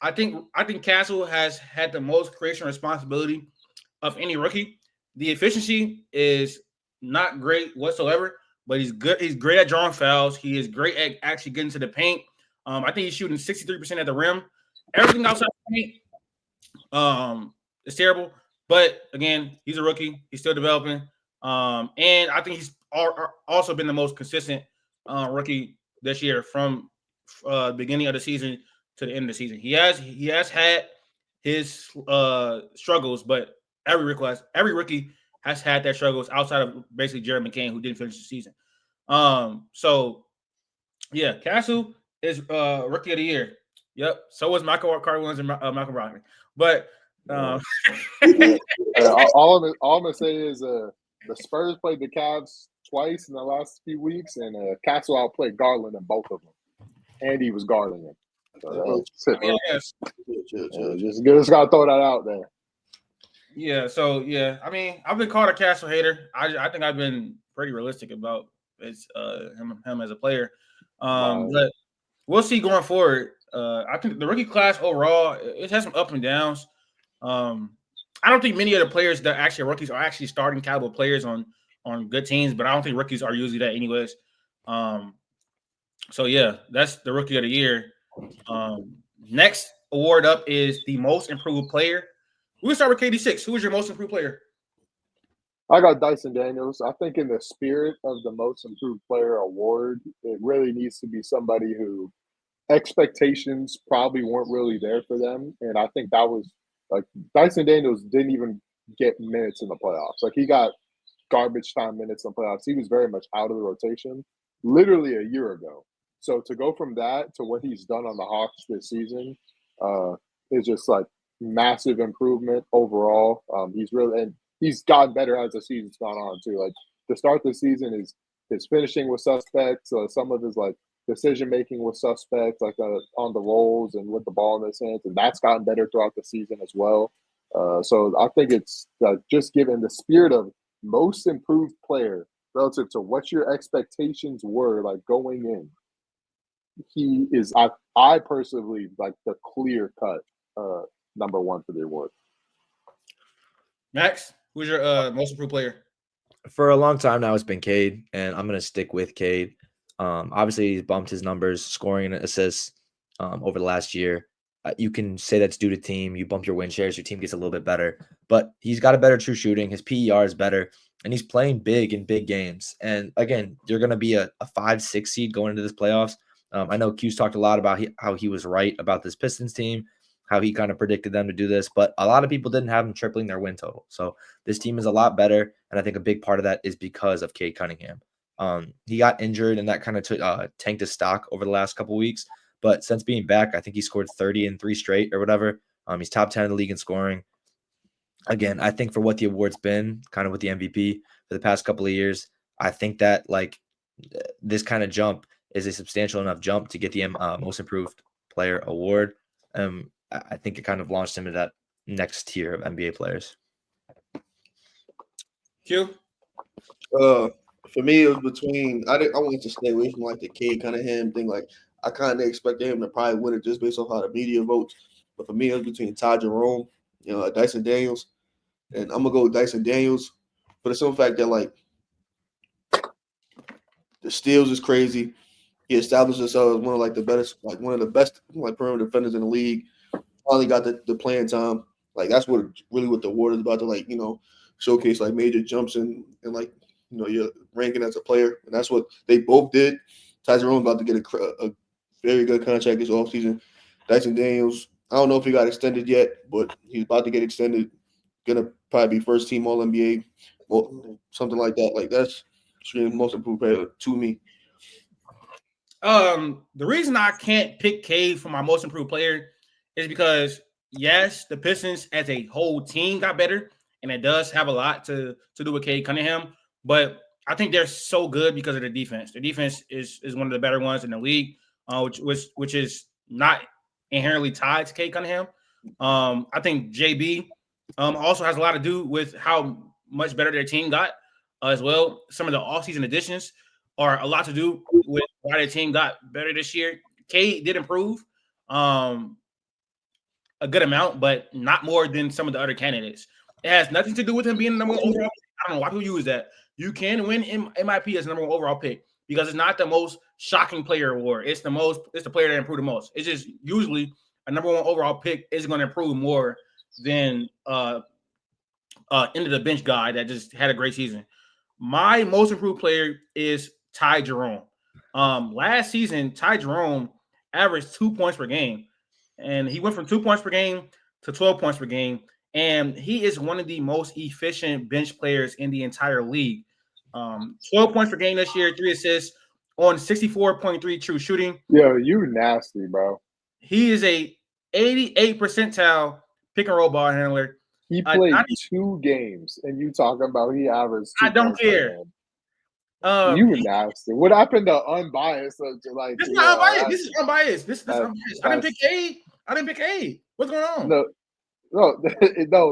I think Castle has had the most creation responsibility of any rookie. The efficiency is not great whatsoever, but he's good. He's great at drawing fouls. He is great at actually getting to the paint. I think he's shooting 63% at the rim. Everything outside the paint is terrible. But again, he's a rookie. He's still developing. And I think he's also been the most consistent rookie this year from the beginning of the season to the end of the season. He has had his struggles, but every rookie has had their struggles outside of basically Jared McCain, who didn't finish the season. So yeah, Castle is rookie of the year. Yep. So was Michael Carter-Williams and Malcolm Brogdon. But all I'm gonna say is the Spurs played the Cavs twice in the last few weeks, and Castle outplayed Garland in both of them, and he was guarding him. So just gotta throw that out there. Yeah. So yeah, I mean, I've been called a Castle hater. I think I've been pretty realistic about as him as a player. Wow. But we'll see going forward. I think the rookie class overall it has some up and downs. I don't think many of the players that actually are rookies are actually starting caliber players on good teams, but I don't think rookies are usually that anyways. So yeah, that's the rookie of the year. Next award up is the most improved player. We'll start with KD6. Who is your most improved player? I got Dyson Daniels. I think in the spirit of the most improved player award, it really needs to be somebody who expectations probably weren't really there for them. And I think that was like Dyson Daniels didn't even get minutes in the playoffs. Like he got garbage time minutes in the playoffs. He was very much out of the rotation literally a year ago. So to go from that to what he's done on the Hawks this season is just like massive improvement overall. He's really and he's gotten better as the season's gone on too. Like to start the season, his finishing was suspect. So some of his like decision making was suspect, like on the rolls and with the ball in his hands, and that's gotten better throughout the season as well. So I think it's just given the spirit of most improved player relative to what your expectations were like going in. He is I personally like the clear cut number one for the award. Max, who's your most improved player? For a long time now, it's been Cade, and I'm gonna stick with Cade. Obviously, he's bumped his numbers, scoring and assists over the last year. You can say that's due to team. You bump your win shares, your team gets a little bit better. But he's got a better true shooting. His PER is better, and he's playing big in big games. And again, you're gonna be a 5-6 seed going into this playoffs. I know Q's talked a lot about how he was right about this Pistons team, how he kind of predicted them to do this, but a lot of people didn't have him tripling their win total. So this team is a lot better, and I think a big part of that is because of Cade Cunningham. He got injured, and that kind of tanked his stock over the last couple of weeks. But since being back, I think he scored 30 in 3 straight or whatever. He's top 10 in the league in scoring. Again, I think for what the award's been, kind of with the MVP for the past couple of years, I think that like this kind of jump is a substantial enough jump to get the most improved player award. I think it kind of launched him into that next tier of NBA players. Q? For me, it was between I wanted to stay away from like the Cade Cunningham thing. Like I kind of expected him to probably win it just based off how the media votes. But for me, it was between Ty Jerome, Dyson Daniels, and I'm gonna go with Dyson Daniels for the simple fact that like the steals is crazy. He established himself as one of the best perimeter defenders in the league. Finally got the playing time. Like that's what the award is about to showcase like major jumps and your ranking as a player, and that's what they both did. Ty Jerome about to get a very good contract this offseason. Dyson Daniels, I don't know if he got extended yet, but he's about to get extended. Gonna probably be first team All NBA, something like that. Like that's the most improved player to me. The reason I can't pick Cade for my most improved player is because yes, the Pistons as a whole team got better, and it does have a lot to do with Cade Cunningham. But I think they're so good because of the defense. The defense is one of the better ones in the league, which is not inherently tied to Cade Cunningham. I think JB also has a lot to do with how much better their team got as well. Some of the offseason additions are a lot to do with why their team got better this year. Cade did improve a good amount, but not more than some of the other candidates. It has nothing to do with him being the number one overall pick. I don't know why people use that. You can win MIP as the number one overall pick because it's not the most shocking player award. It's the player that improved the most. It's just usually a number one overall pick is going to improve more than into the bench guy that just had a great season. My most improved player is Ty Jerome. Last season, Ty Jerome averaged 2 points per game, and he went from 2 points per game to 12 points per game. And he is one of the most efficient bench players in the entire league. 12 points per game this year, 3 assists on 64.3 true shooting. Yo, you nasty, bro. He is a 88 percentile pick and roll ball handler. He played 2 games, and you talking about he averaged 2 I don't points per care. game. You nasty. What happened to unbiased? Like this is not unbiased. This is unbiased. This is unbiased. I didn't pick A. What's going on? No.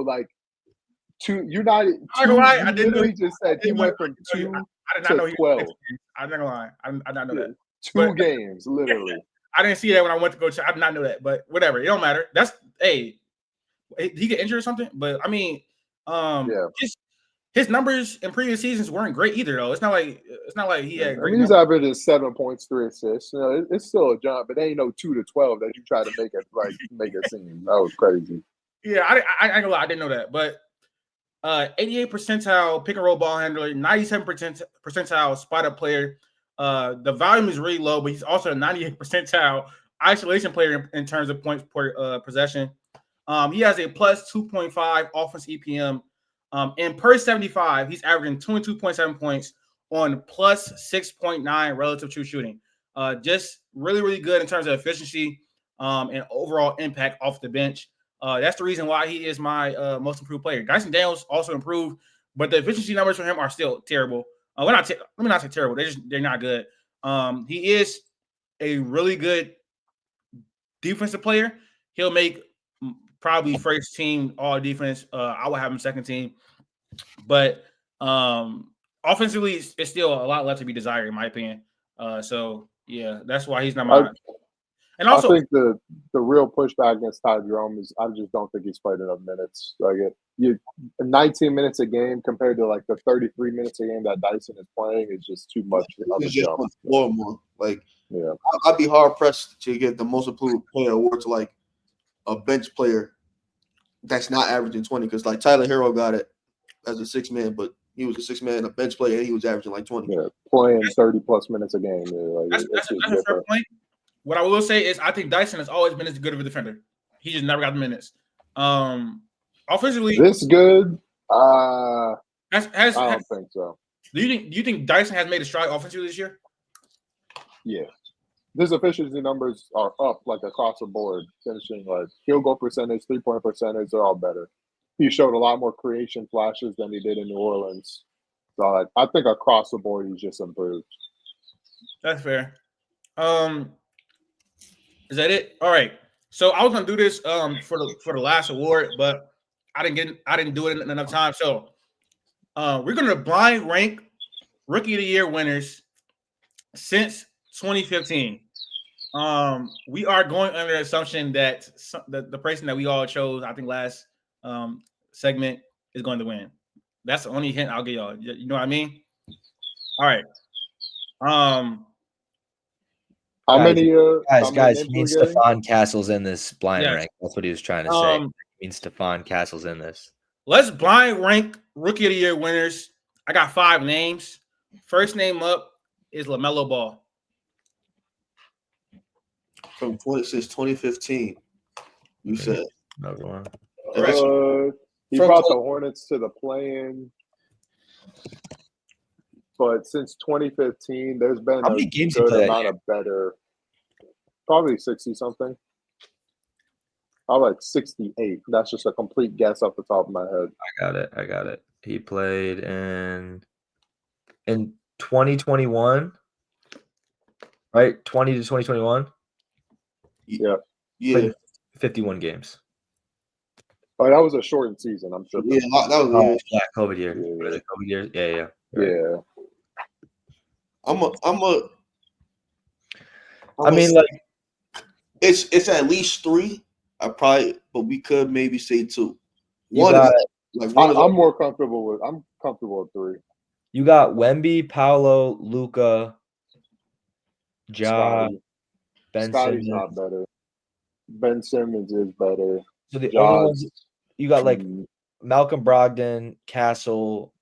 Like two. You're not. I'm not gonna lie, I You didn't know literally just said he went from I 2 did not to know he 12. was 6 games. I'm not gonna lie. I did not know Yeah, that. 2 But- games, literally. I didn't see that when I went to go check. I did not know that, but whatever. It don't matter. That's he get injured or something. But I mean, Yeah. his numbers in previous seasons weren't great either, though. It's not like he had I great mean, he's numbers. averaging 7 points, 3 assists. You know, it's still a jump, but there ain't no 2 to 12 that you try to make it seem. That was crazy. Yeah, I ain't gonna lie, I didn't know that. But 88 percentile pick and roll ball handler, 97 percentile spot up player. The volume is really low, but he's also a 98 percentile isolation player in terms of points per possession. He has a plus 2.5 offense EPM. And per 75, he's averaging 22.7 points on plus 6.9 relative true shooting. Just really, really good in terms of efficiency and overall impact off the bench. That's the reason why he is my most improved player. Dyson Daniels also improved, but the efficiency numbers for him are still terrible. Let me not say terrible. They're not good. He is a really good defensive player. He'll make probably first team all defense. I would have him second team, but offensively, it's still a lot left to be desired, in my opinion. So yeah, that's why he's not my. And also, I think the real pushback against Ty Jerome is I just don't think he's played enough minutes. Like 19 minutes a game compared to like the 33 minutes a game that Dyson is playing is just too much of a jump. More. Like, yeah, I'd be hard pressed to get the most improved player award to like a bench player that's not averaging 20. Because like Tyler Hero got it as a 6-man, but he was a 6-man, a bench player, and he was averaging like 20. Yeah, playing 30 plus minutes a game. Yeah, that's a fair point. What I will say is I think Dyson has always been as good of a defender. He just never got the minutes. Offensively, this good? I don't think so. Do you think Dyson has made a stride offensively this year? Yeah. His efficiency numbers are up like across the board, finishing like field goal percentage, 3-point percentage, they're all better. He showed a lot more creation flashes than he did in New Orleans. So I think across the board he's just improved. That's fair. Is that it? All right. So I was gonna do this for the last award, but I didn't do it in enough time. So we're gonna blind rank Rookie of the Year winners since 2015. We are going under the assumption that the person that we all chose, I think last segment, is going to win. That's the only hint I'll give y'all. You know what I mean? All right. How many guys, he means Stephon Castle's in this blind rank. That's what he was trying to say. He means Stephon Castle's in this. Let's blind rank Rookie of the Year winners. I got 5 names. First name up is LaMelo Ball. Since 2015, you said. Another one. He brought the Hornets to the play-in. But since 2015, there's been a good amount of better. Probably 60-something. I like 68. That's just a complete guess off the top of my head. I got it. He played in 2021, right? 20 to 2021. Yeah. 51 games. Oh, that was a shortened season. I'm sure. Yeah, that was COVID year. Yeah. The COVID year. Yeah. Right. Yeah. I mean, like, it's at least 3. But we could maybe say 2. I'm more comfortable with. I'm comfortable with 3. You got Wemby, Paolo, Luka, Ja, Ben Scotty's Simmons. not better. Ben Simmons is better. So the only ones you got like Malcolm Brogdon, Castle,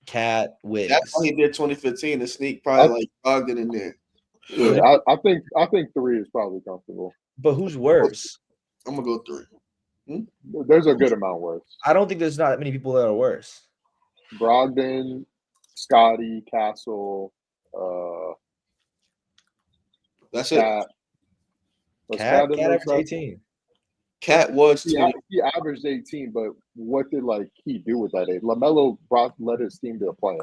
Cat, Wiggs. That's why he did 2015. The sneak probably like Brogdon in there. Yeah, I think 3 is probably comfortable. But who's worse? I'm gonna go 3. There's a good amount worse. I don't think there's not that many people that are worse. Brogdon, Scotty, Castle, that's Cat. it. Cat averaged 18. Cat was he averaged 18, but what did he do with that? LaMelo led his team to a plan.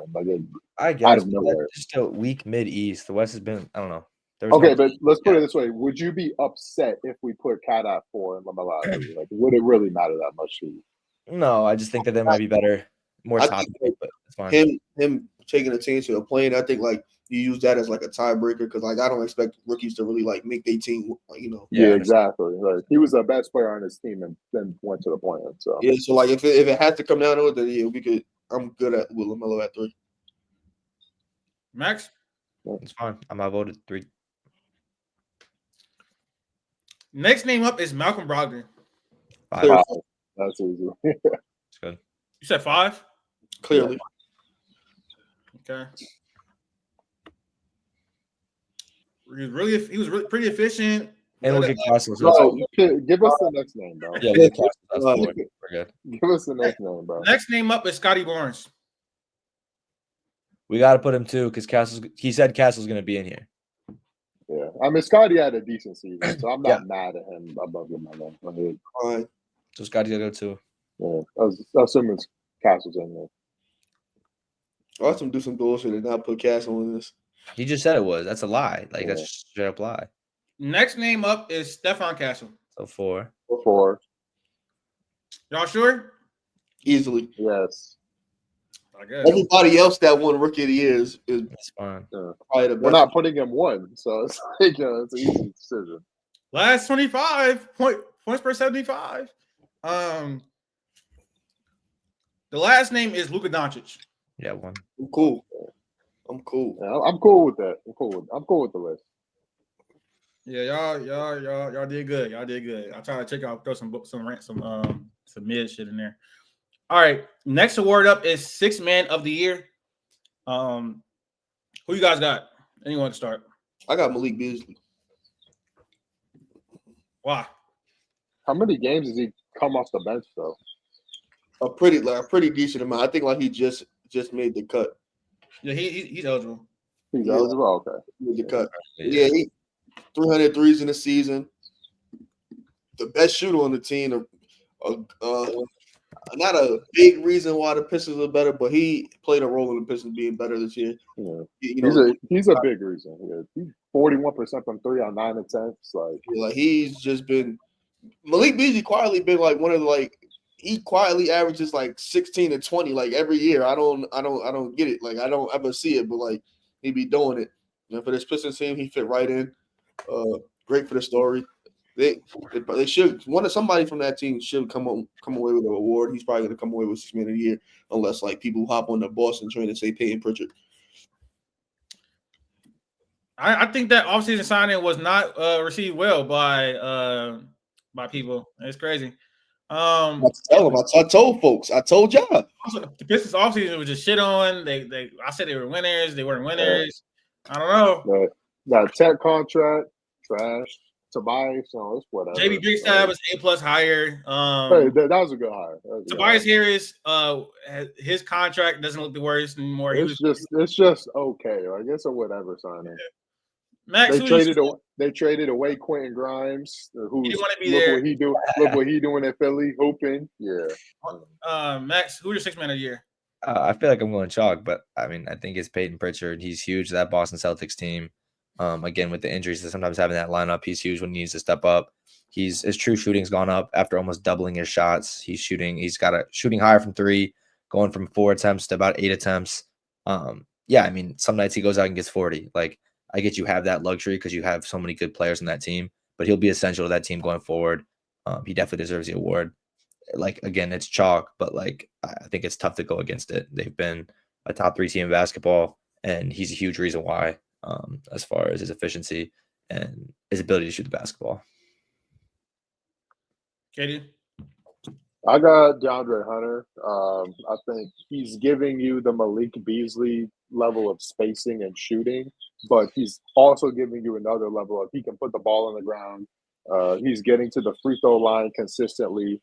I guess out of nowhere. Just a weak mid-East. The West has been, I don't know. Okay, but let's put it this way: would you be upset if we put Cat at 4 and LaMelo at 3? Would it really matter that much to you? No, I just think that there might be better, more I top, think but it's fine. him taking the team to a plane. I think like you use that as like a tiebreaker because like I don't expect rookies to really like make their team. You know. Yeah, Yeah. exactly. Like he was the best player on his team and then went to the point. So Yeah. So like if it has to come down to it, then yeah, we could. I'm good with LaMelo at 3. Max. It's fine. I'm outvoted 3. Next name up is Malcolm Brogdon. 5. Clear. that's easy. It's good. You said 5? Clearly. Okay. He was really pretty efficient. And we'll Good get at- Castles. Bro, give us the next name, bro. Yeah, we'll get Castles. That's 4. We're good. Give us the next name, bro. Next name up is Scotty Barnes. We got to put him too because Castles. He said Castle's going to be in here. Yeah, I mean Scotty had a decent season, so I'm not Yeah. mad at him above LaMelo. Fine. So Scotty's got to go too. Yeah, I was assuming Castle's in there. I want them to do some bullshit and not put Castle in this. He just said it was. That's a lie. Like Yeah. that's just a straight up lie. Next name up is Stephon Castle. So 4. 4, Y'all sure? Easily. yes. I guess. Everybody else that won Rookie of the Year is That's fine. probably the best. We're not putting him 1, so it's like it's an easy decision. Last 25 points per 75. The last name is Luka Doncic. Yeah, 1. I'm cool. I'm cool. Yeah, I'm cool with that. I'm cool with the list. Yeah, y'all did good. Y'all did good. I'll try to check out, throw some mid shit in there. All right. Next award up is 6th Man of the Year. Who you guys got? Anyone to start? I got Malik Beasley. Why? How many games does he come off the bench though? A pretty decent amount. I think like he just made the cut. Yeah, he's eligible. He's Yeah. eligible. Okay. Made the cut. Yeah, he 300 threes in the season. The best shooter on the team. Not a big reason why the Pistons are better, but he played a role in the Pistons being better this year. Yeah. You know, He's a big reason. Yeah. He's 41% from 3 on 9 attempts. Like he's just been Malik Beasley quietly been like one of the he quietly averages like 16 and 20 like every year. I don't get it. Like I don't ever see it, but like he be doing it. And for this Pistons team, he fit right in. Great for the story. They should somebody from that team should come away with an award. He's probably gonna come away with 6 Man of the Year unless like people hop on the Boston train and say Peyton Pritchard. I think that offseason signing was not received well by people. It's crazy. I told folks. I told y'all. Also, the Pistons offseason was just shit on. I said they were winners. They weren't winners. I don't know. That tech contract, trash. Tobias, no, it's whatever. JB Bigstaff was A+ higher. Hey, that was a good hire. Tobias Harris, his contract doesn't look the worst anymore. It's just okay. I guess a whatever signing. Max, they traded away Quentin Grimes, who didn't want to be look there. what he do. Look what he doing in Philly, hooping. Yeah. Max, who's your 6 Man of the year? I feel like I'm going chalk, but I mean, I think it's Peyton Pritchard. He's huge. That Boston Celtics team. Again, with the injuries that sometimes having that lineup, he's huge when he needs to step up. His true shooting's gone up after almost doubling his shots. He's got a shooting higher from 3, going from 4 attempts to about 8 attempts. Yeah, I mean, some nights he goes out and gets 40. Like, I get you have that luxury because you have so many good players in that team, but he'll be essential to that team going forward. He definitely deserves the award. Like, again, it's chalk, but like, I think it's tough to go against it. They've been a top 3 team in basketball, and he's a huge reason why. As far as his efficiency and his ability to shoot the basketball. Katie? I got DeAndre Hunter. I think he's giving you the Malik Beasley level of spacing and shooting, but he's also giving you another level of he can put the ball on the ground. He's getting to the free throw line consistently,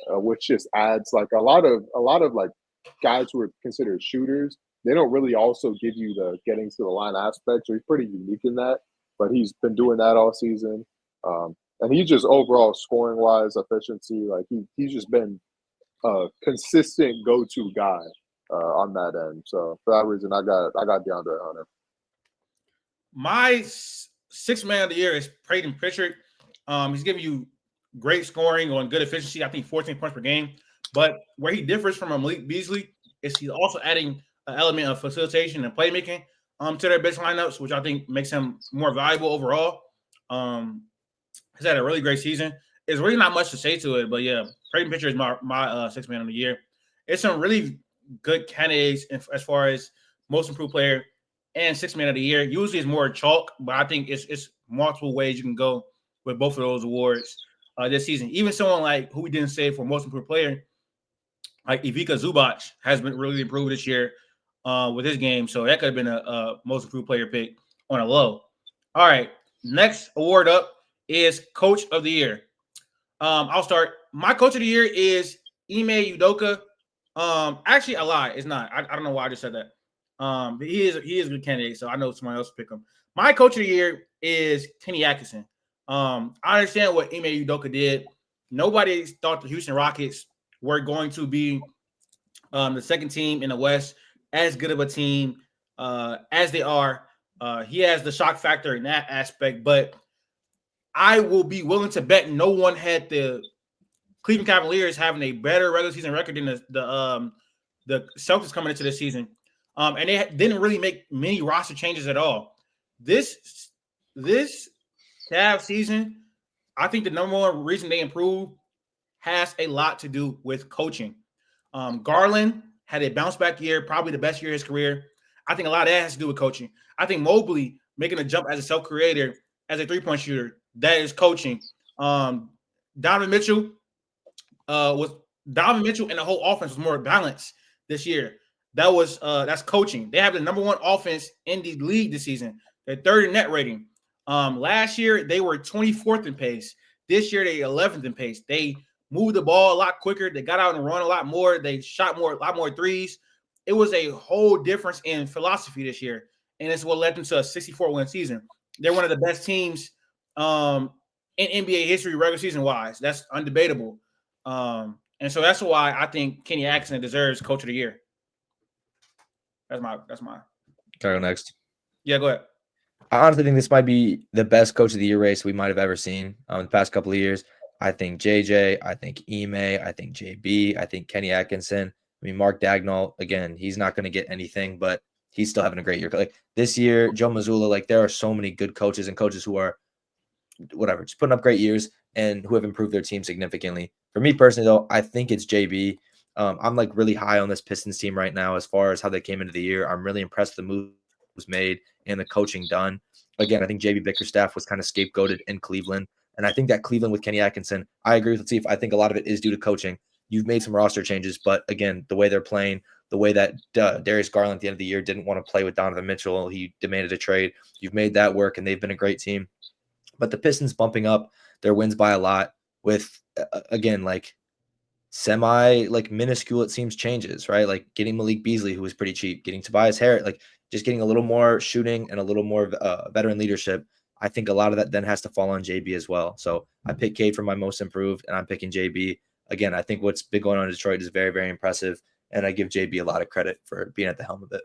which just adds like a lot of like guys who are considered shooters. They don't really also give you the getting to the line aspect, so he's pretty unique in that. But he's been doing that all season, and he's just overall scoring wise, efficiency. Like he's just been a consistent go-to guy on that end. So for that reason, I got DeAndre Hunter. My 6 Man of the year is Peyton Pritchard. He's giving you great scoring on good efficiency. I think 14 points per game. But where he differs from a Malik Beasley is he's also adding an element of facilitation and playmaking to their bench lineups, which I think makes him more valuable overall. He's had a really great season. There's really not much to say to it, but yeah, Creighton Pitcher is my sixth man of the year. It's some really good candidates as far as most improved player and sixth man of the year. Usually it's more chalk, but I think it's multiple ways you can go with both of those awards this season. Even someone like who we didn't say for most improved player, like Ivica Zubac, has been really improved this year with his game. So that could have been a most improved player pick on a low. All right, next award up is Coach of the Year. I'll start. My Coach of the Year is Ime Udoka. Actually, I lied. It's not. I don't know why I just said that. But he is a good candidate, so I know somebody else will pick him. My Coach of the Year is Kenny Atkinson. I understand what Ime Udoka did. Nobody thought the Houston Rockets were going to be the second team in the West, as good of a team as they are. He has the shock factor in that aspect, but I will be willing to bet no one had the Cleveland Cavaliers having a better regular season record than the Celtics coming into this season. And they didn't really make many roster changes at all. This Cavs season, I think the number one reason they improved has a lot to do with coaching. Garland had a bounce back year, probably the best year of his career. I think a lot of that has to do with coaching. I think Mobley making a jump as a self-creator, as a three-point shooter, that is coaching. Donovan Mitchell and the whole offense was more balanced this year. That's coaching. They have the number one offense in the league this season. They're third in net rating. Last year they were 24th in pace. This year they 11th in pace. They moved the ball a lot quicker. They got out and run a lot more. They shot a lot more threes. It was a whole difference in philosophy this year, and it's what led them to a 64-win season. They're one of the best teams in NBA history, regular season wise. That's undebatable. And so that's why I think Kenny Atkinson deserves Coach of the Year. That's my. Can I go next? Yeah, go ahead. I honestly think this might be the best Coach of the Year race we might have ever seen in the past couple of years. I think JJ, I think Ime, I think JB, I think Kenny Atkinson. I mean, Mark Dagnall, again, he's not going to get anything, but he's still having a great year. Like this year, Joe Mazzulla, like there are so many good coaches and coaches who are whatever, just putting up great years and who have improved their team significantly. For me personally, though, I think it's JB. I'm like really high on this Pistons team right now as far as how they came into the year. I'm really impressed with the moves made and the coaching done. Again, I think JB Bickerstaff was kind of scapegoated in Cleveland. And I think that Cleveland with Kenny Atkinson, I agree with Latif. I think a lot of it is due to coaching. You've made some roster changes, but again, the way they're playing, the way that Darius Garland at the end of the year didn't want to play with Donovan Mitchell, he demanded a trade. You've made that work, and they've been a great team. But the Pistons bumping up their wins by a lot with, again, like semi, like minuscule, it seems, changes, right? Like getting Malik Beasley, who was pretty cheap, getting Tobias Harris, like just getting a little more shooting and a little more veteran leadership. I think a lot of that then has to fall on JB as well. So I picked Cade for my most improved, and I'm picking JB. Again, I think what's been going on in Detroit is very, very impressive, and I give JB a lot of credit for being at the helm of it.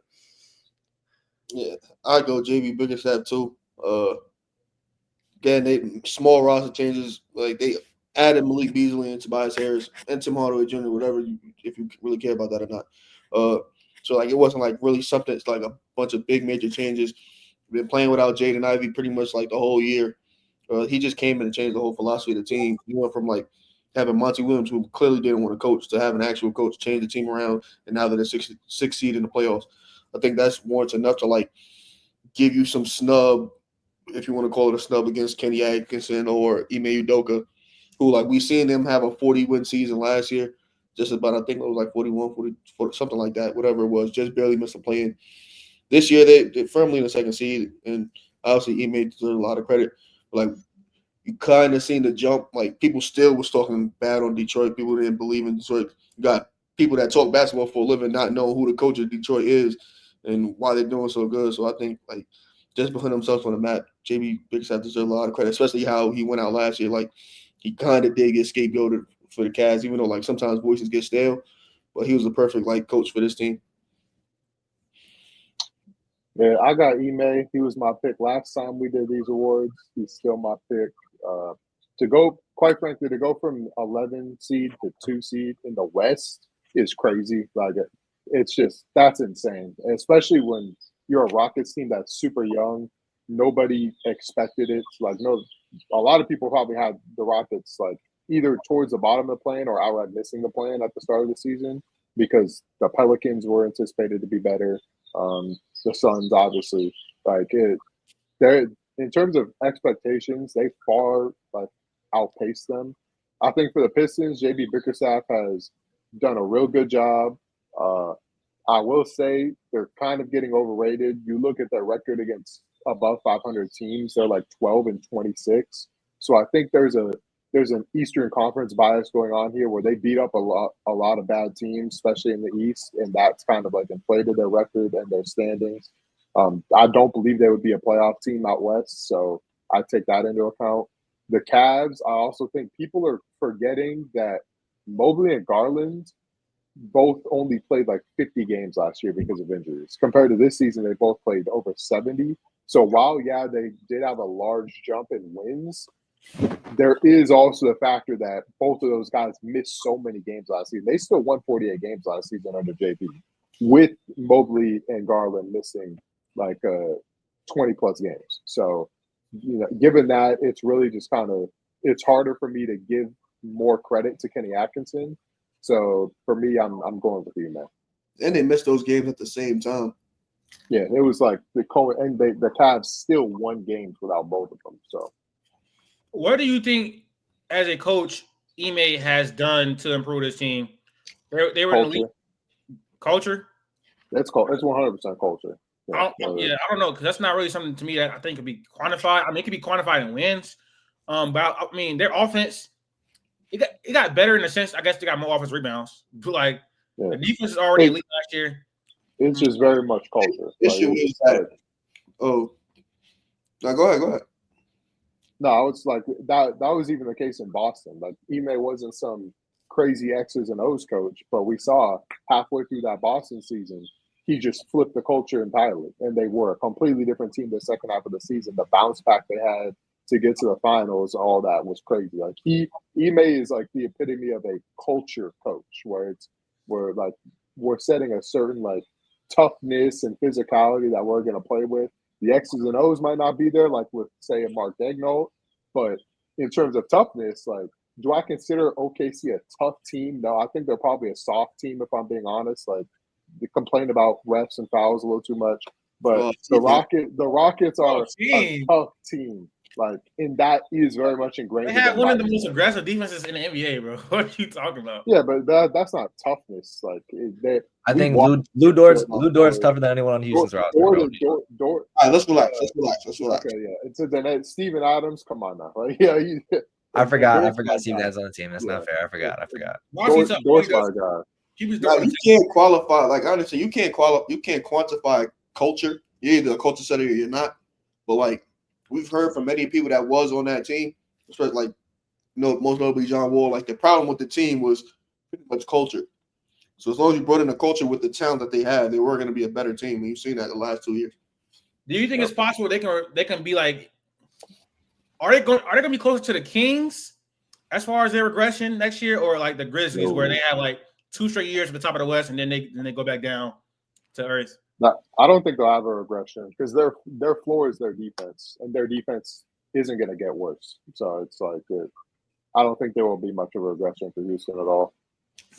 Yeah, I go JB Bickerstaff too. Again, they small roster changes. Like they added Malik Beasley and Tobias Harris and Tim Hardaway Jr. Whatever, if you really care about that or not. So like it wasn't like really something. It's like a bunch of big major changes. We've been playing without Jaden Ivey pretty much like the whole year. He just came in and changed the whole philosophy of the team. He went from like having Monty Williams, who clearly didn't want to coach, to have an actual coach change the team around. And now they're sixth seed in the playoffs. I think that's warrants enough to like give you some snub, if you want to call it a snub, against Kenny Atkinson or Ime Udoka, who like we seen them have a 40-win season last year. Just about, I think it was like 41, 40, something like that, whatever it was, just barely missed a play-in. This year, they're firmly in the second seed, and obviously Ime deserves a lot of credit. But, like, you kind of seen the jump. Like, people still was talking bad on Detroit. People didn't believe in Detroit. You got people that talk basketball for a living not knowing who the coach of Detroit is and why they're doing so good. So I think, like, just putting themselves on the map, JB Bickerstaff deserves a lot of credit, especially how he went out last year. Like, he kind of did get scapegoated for the Cavs, even though, like, sometimes voices get stale. But he was the perfect, like, coach for this team. Yeah, I got Ime. He was my pick last time we did these awards. He's still my pick. To go quite frankly, to go from 11 seed to 2 seed in the West is crazy. Like it's just that's insane, especially when you're a Rockets team that's super young. Nobody expected it. Like no, a lot of people probably had the Rockets like either towards the bottom of the plan or outright missing the plan at the start of the season because the Pelicans were anticipated to be better. The Suns, obviously, like they're in terms of expectations, they far like outpace them. I think for the Pistons, JB Bickerstaff has done a real good job. I will say they're kind of getting overrated. You look at their record against above 500 teams; they're like 12 and 26. So I think there's an Eastern Conference bias going on here where they beat up a lot of bad teams, especially in the East, and that's kind of like inflated their record and their standings. I don't believe they would be a playoff team out west, so I take that into account. The Cavs, I also think people are forgetting that Mobley and Garland both only played like 50 games last year because of injuries. Compared to this season, they both played over 70. So while, yeah, they did have a large jump in wins, there is also the factor that both of those guys missed so many games last season. They still won 48 games last season under JP, with Mobley and Garland missing like 20 plus games. So, given that, it's really just it's harder for me to give more credit to Kenny Atkinson. So for me, I'm going with you, man. And they missed those games at the same time. Yeah, it was like the Cavs still won games without both of them. So, what do you think, as a coach, Ime has done to improve this team? They were in the league. Culture. It's 100% culture. I don't know, because that's not really something to me that I think could be quantified. I mean, it could be quantified in wins. But I mean, their offense, it got better in the sense. I guess they got more offensive rebounds. But like the defense is already elite last year. It's just very much culture. Issue is that. Oh, now go ahead. No, it's like that. That was even the case in Boston. Like Ime wasn't some crazy X's and O's coach, but we saw halfway through that Boston season, he just flipped the culture entirely, and they were a completely different team the second half of the season. The bounce back they had to get to the finals, all that was crazy. Like Ime is like the epitome of a culture coach, where we're setting a certain like toughness and physicality that we're going to play with. The X's and O's might not be there, like with say a Mark Daigneault, but in terms of toughness, like, do I consider OKC a tough team? No, I think they're probably a soft team if I'm being honest. Like, they complain about refs and fouls a little too much, but the Rockets are a tough team. Like, and that is very much ingrained. They have one of the most aggressive defenses in the NBA, bro. What are you talking about? Yeah, but that's not toughness. Like, I think Lou Dort's tougher than anyone on Houston's roster. All right, let's relax. Okay, yeah. It's then Steven Adams. Come on now. Like, yeah, I forgot Steven Adams on the team. That's not fair. I forgot. Dort's my guy. You can't qualify. Like honestly, you can't quantify culture. You're either a culture setter or you're not. But like we've heard from many people that was on that team, especially like most notably John Wall. Like the problem with the team was pretty much culture. So as long as you brought in the culture with the talent that they had, they were going to be a better team. And you've seen that the last 2 years. Do you think it's possible they can be like? Are they going to be closer to the Kings as far as their regression next year, or like the Grizzlies where they have like 2 straight years at the top of the West and then they go back down to earth? I don't think they'll have a regression because their floor is their defense, and their defense isn't going to get worse. So it's like I don't think there will be much of a regression for Houston at all.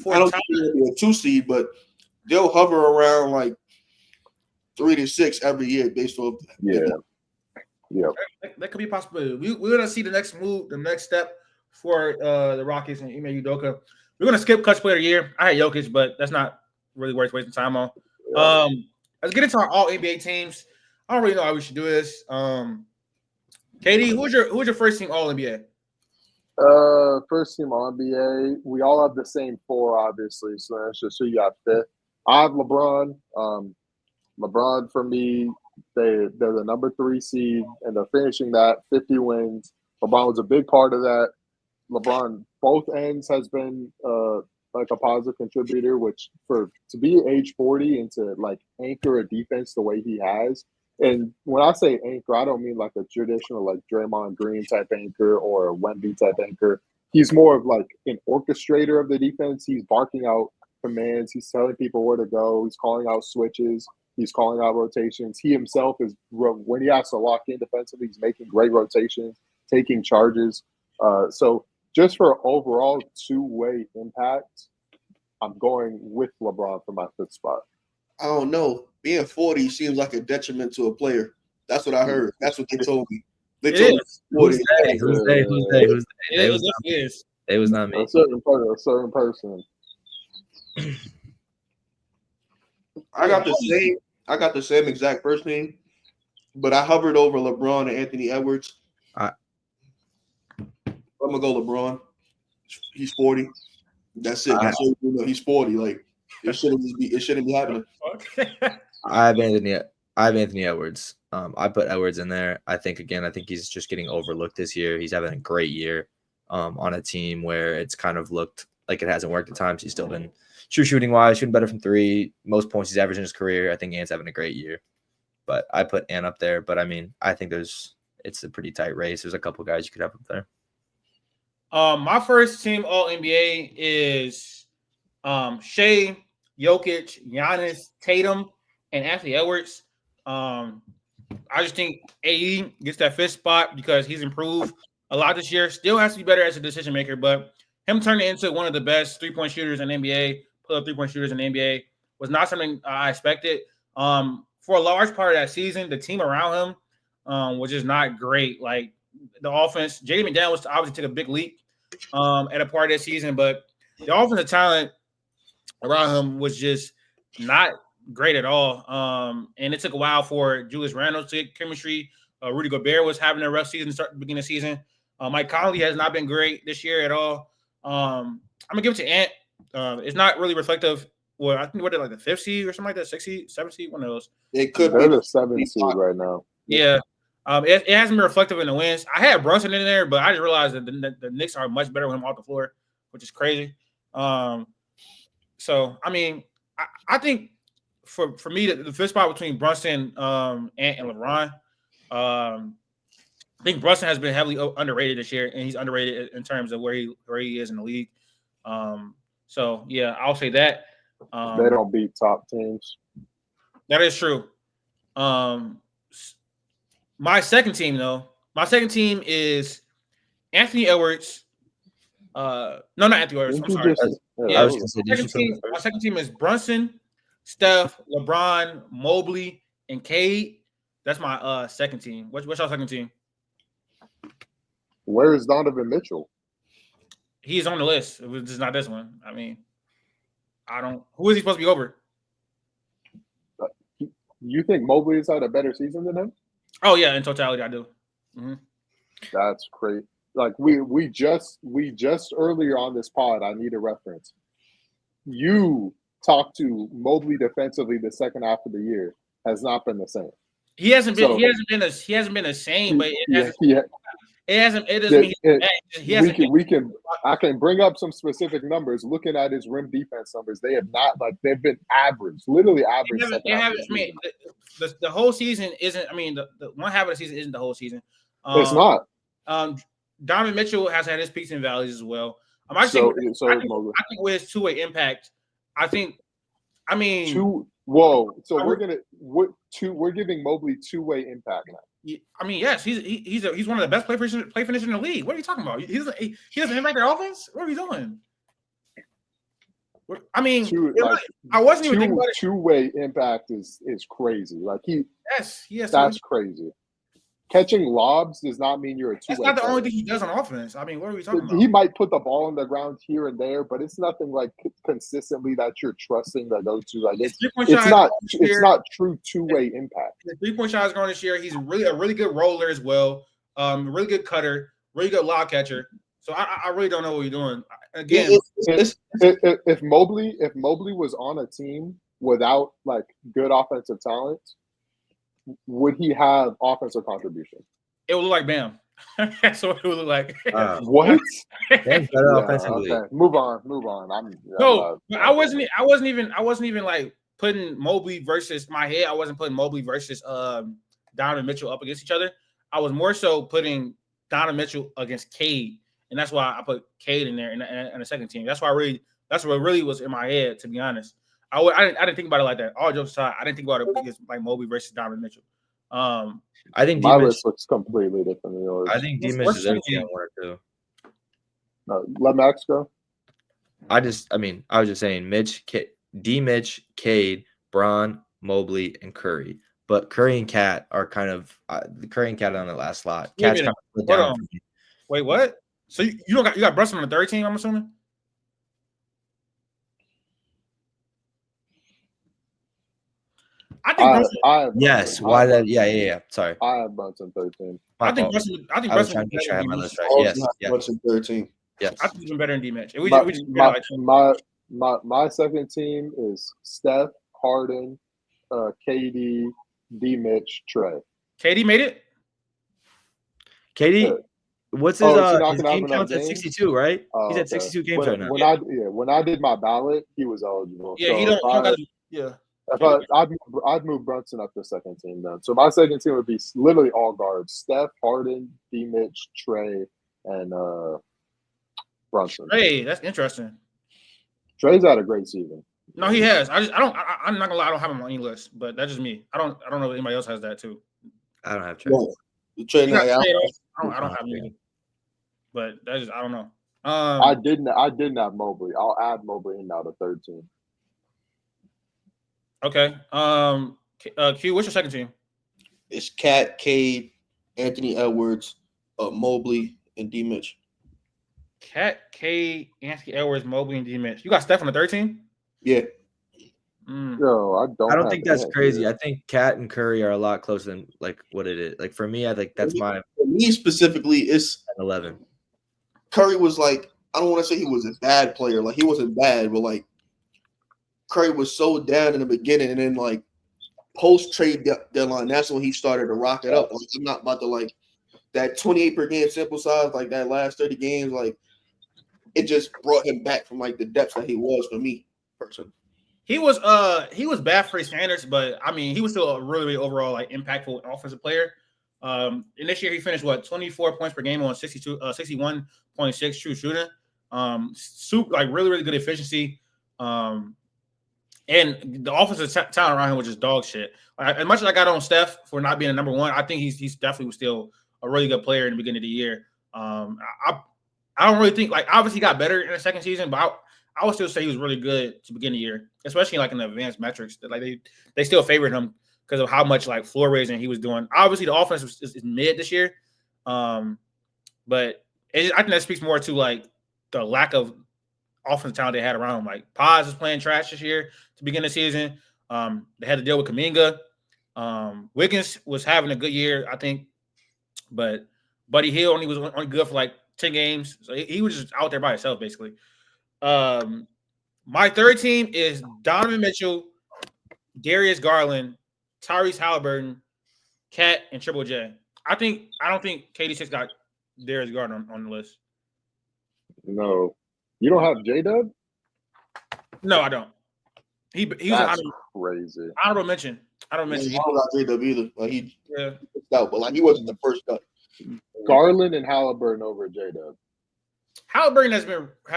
I don't think they'll be a 2 seed, but they'll hover around like 3 to 6 every year based off. Yeah. That could be a possibility. We're going to see the next step for the Rockets and Ime Udoka. We're going to skip Clutch Player of the Year. I had Jokic, but that's not really worth wasting time on. Yeah. Let's get into our all NBA teams. I don't really know how we should do this. KD, who's your first team all NBA? First team all NBA. We all have the same 4, obviously. So that's just who you got fifth. I have LeBron. LeBron for me, they're the number 3 seed, and they're finishing that 50 wins. LeBron was a big part of that. LeBron, both ends, has been like a positive contributor, which to be age 40 and to like anchor a defense the way he has And when I say anchor, I don't mean like a traditional like Draymond Green type anchor or a Wemby type anchor. He's more of like an orchestrator of the defense. He's barking out commands. He's telling people where to go. He's calling out switches. He's calling out rotations. He himself is, when he has to lock in defensively, he's making great rotations, taking charges. So just for overall two-way impact, I'm going with LeBron for my fifth spot. I don't know. Being 40 seems like a detriment to a player. That's what I heard. That's what they told me. They told me 40. Who's they? It was not me. A certain person. I got the same exact first name, but I hovered over LeBron and Anthony Edwards. I'm gonna go LeBron. He's 40. That's it. That's all you know. He's 40. Like it shouldn't be happening. I have Anthony Edwards. I put Edwards in there. I think he's just getting overlooked this year. He's having a great year on a team where it's kind of looked like it hasn't worked at times. He's still been shooting wise, shooting better from three. Most points he's averaged in his career. I think Ant's having a great year. But I put Ant up there. But I mean, I think it's a pretty tight race. There's a couple guys you could have up there. My first team All NBA is Shea, Jokic, Giannis, Tatum, and Anthony Edwards. I just think AE gets that fifth spot because he's improved a lot this year. Still has to be better as a decision maker, but him turning into one of the best 3-point shooters in the NBA, put up 3-point shooters in the NBA, was not something I expected. For a large part of that season, the team around him was just not great. Like the offense, Jaden McDaniels obviously took a big leap at a part of that season, but the offensive talent around him was just not great at all. And it took a while for Julius Randle to get chemistry. Rudy Gobert was having a rough season start the beginning of the season. Mike Conley has not been great this year at all. I'm gonna give it to Ant. It's not really reflective. Well, I think what they're like the 5th seed or something like that, 6th seed, 7th seed, one of those. It could They're be the 7th seed right now. Yeah. It hasn't been reflective in the wins. I had Brunson in there, but I just realized that the Knicks are much better with him off the floor, which is crazy. So I mean, I think for me the fifth spot between Brunson, Ant, and LeBron. I think Brunson has been heavily underrated this year, and he's underrated in terms of where he is in the league. So yeah, I'll say that. They don't beat top teams. That is true. My second team is Anthony Edwards. No, not Anthony Edwards. I'm sorry. My second team is Brunson, Steph, LeBron, Mobley, and Cade. That's my second team. What's your second team? Where is Donovan Mitchell? He's on the list. It was just not this one. I mean, who is he supposed to be over? You think Mobley has had a better season than him? Oh yeah, in totality, I do. Mm-hmm. That's great. Like we just earlier on this pod, I need a reference. You talked to Mobley defensively the second half of the year has not been the same. He hasn't been the same, but it doesn't mean I can bring up some specific numbers. Looking at his rim defense numbers, they have not they've been average, literally average. The whole season isn't. I mean, the one half of the season isn't the whole season. It's not. Donovan Mitchell has had his peaks and valleys as well. I think with his two-way impact, we're giving Mobley two-way impact now. I mean, yes, he's one of the best play finishers in the league. What are you talking about? He doesn't impact their offense. What are you doing? I mean, I wasn't even thinking about it. Two-way impact is crazy. Like yes, that's crazy. Catching lobs does not mean you're a two-way. That's not the only thing he does on offense. I mean, what are we talking about? He might put the ball on the ground here and there, but it's nothing like consistently that you're trusting that go to. Like it's not true two-way impact. The 3-point shot is going this year. He's a really good roller as well. Really good cutter, really good lob catcher. So I really don't know what you're doing. Again, if Mobley was on a team without like good offensive talent, would he have offensive contribution? It would look like Bam. That's what it would look like. What? Bam's better offensively. Okay. Move on. I wasn't even like putting Mobley versus my head. I wasn't putting Mobley versus Donovan Mitchell up against each other. I was more so putting Donovan Mitchell against Cade, and that's why I put Cade in there in the second team. That's what really was in my head, to be honest. I didn't think about it like that. All jokes aside, I didn't think about it against like Mobley versus Donovan Mitchell. I think my D-Mitch, list looks completely different than yours. I think D-Mitch is everything I want to do. Let Max go. I was just saying D-Mitch, Cade, Braun, Mobley, and Curry. But Curry and Cat are kind of the Curry and Cat on the last slot. Wait a Cat's minute. kind of put down. Wait, what? So you got Brunson on the third team, I'm assuming? I think Brunson. Yes. Why that? Yeah. Sorry. I have Brunson 13. I think Brunson. I was trying to make sure I had my list right. Yes. Brunson 13. Yes. I think he's been better than D-Mitch. My second team is Steph, Harden, KD, D-Mitch, Trey. KD made it? KD, what's his game count at 62, right? Oh, he's at 62 games right now. When I did my ballot, he was eligible. Yeah, I'd move Brunson up to second team then. So my second team would be literally all guards: Steph, Harden, D-Mitch, Trey, and Brunson. Trey, that's interesting. Trey's had a great season. No, he has. I'm not gonna lie, I don't have him on any list, but that's just me. I don't know if anybody else has that too. I don't have Trey. No. Trey, I don't have him either. But that's just, I don't know. I didn't have Mobley. I'll add Mobley in now to third team. Okay. Q, what's your second team? It's Cat, Cade, Anthony Edwards, Mobley, and D-Mitch. Cat, Cade, Anthony Edwards, Mobley, and D-Mitch. You got Steph on the third team? Yeah. No, I don't think that's crazy. I think Cat and Curry are a lot closer than like what it is. Like for me, I think that's For me specifically, it's 11. Curry was like, I don't want to say he was a bad player. Like he wasn't bad, but like Curry was so down in the beginning, and then like post trade deadline, that's when he started to rock it up. Like, I'm not about to like that 28 per game sample size, like that last 30 games, like it just brought him back from like the depths that he was for me personally. He was bad for his standards, but I mean he was still a really, really overall like impactful offensive player. And this year he finished 24 points per game on 61.6 true shooting. Super like really, really good efficiency. And the offensive talent around him was just dog shit. Like, as much as I got on Steph for not being a number one, I think he's definitely still a really good player in the beginning of the year. I don't really think like obviously he got better in the second season, but I would still say he was really good to begin the year, especially like in the advanced metrics. Like they still favored him because of how much like floor raising he was doing. Obviously, the offense is mid this year, but I think that speaks more to like the lack of offensive talent they had around him. Like Paz is playing trash this year to begin the season. They had to deal with Kuminga. Wiggins was having a good year, I think, but Buddy Hield only was good for like 10 games, so he was just out there by himself basically. My third team is Donovan Mitchell, Darius Garland, Tyrese Halliburton, Cat, and Triple J. I don't think KD6 got Darius Garland on the list. No, you don't have J-Dub? No, I don't. He was crazy. Honorable mention. I don't mention. He don't got J-Dub either. Like he out, but like he wasn't the first guy. Garland and Halliburton over J-Dub. Halliburton has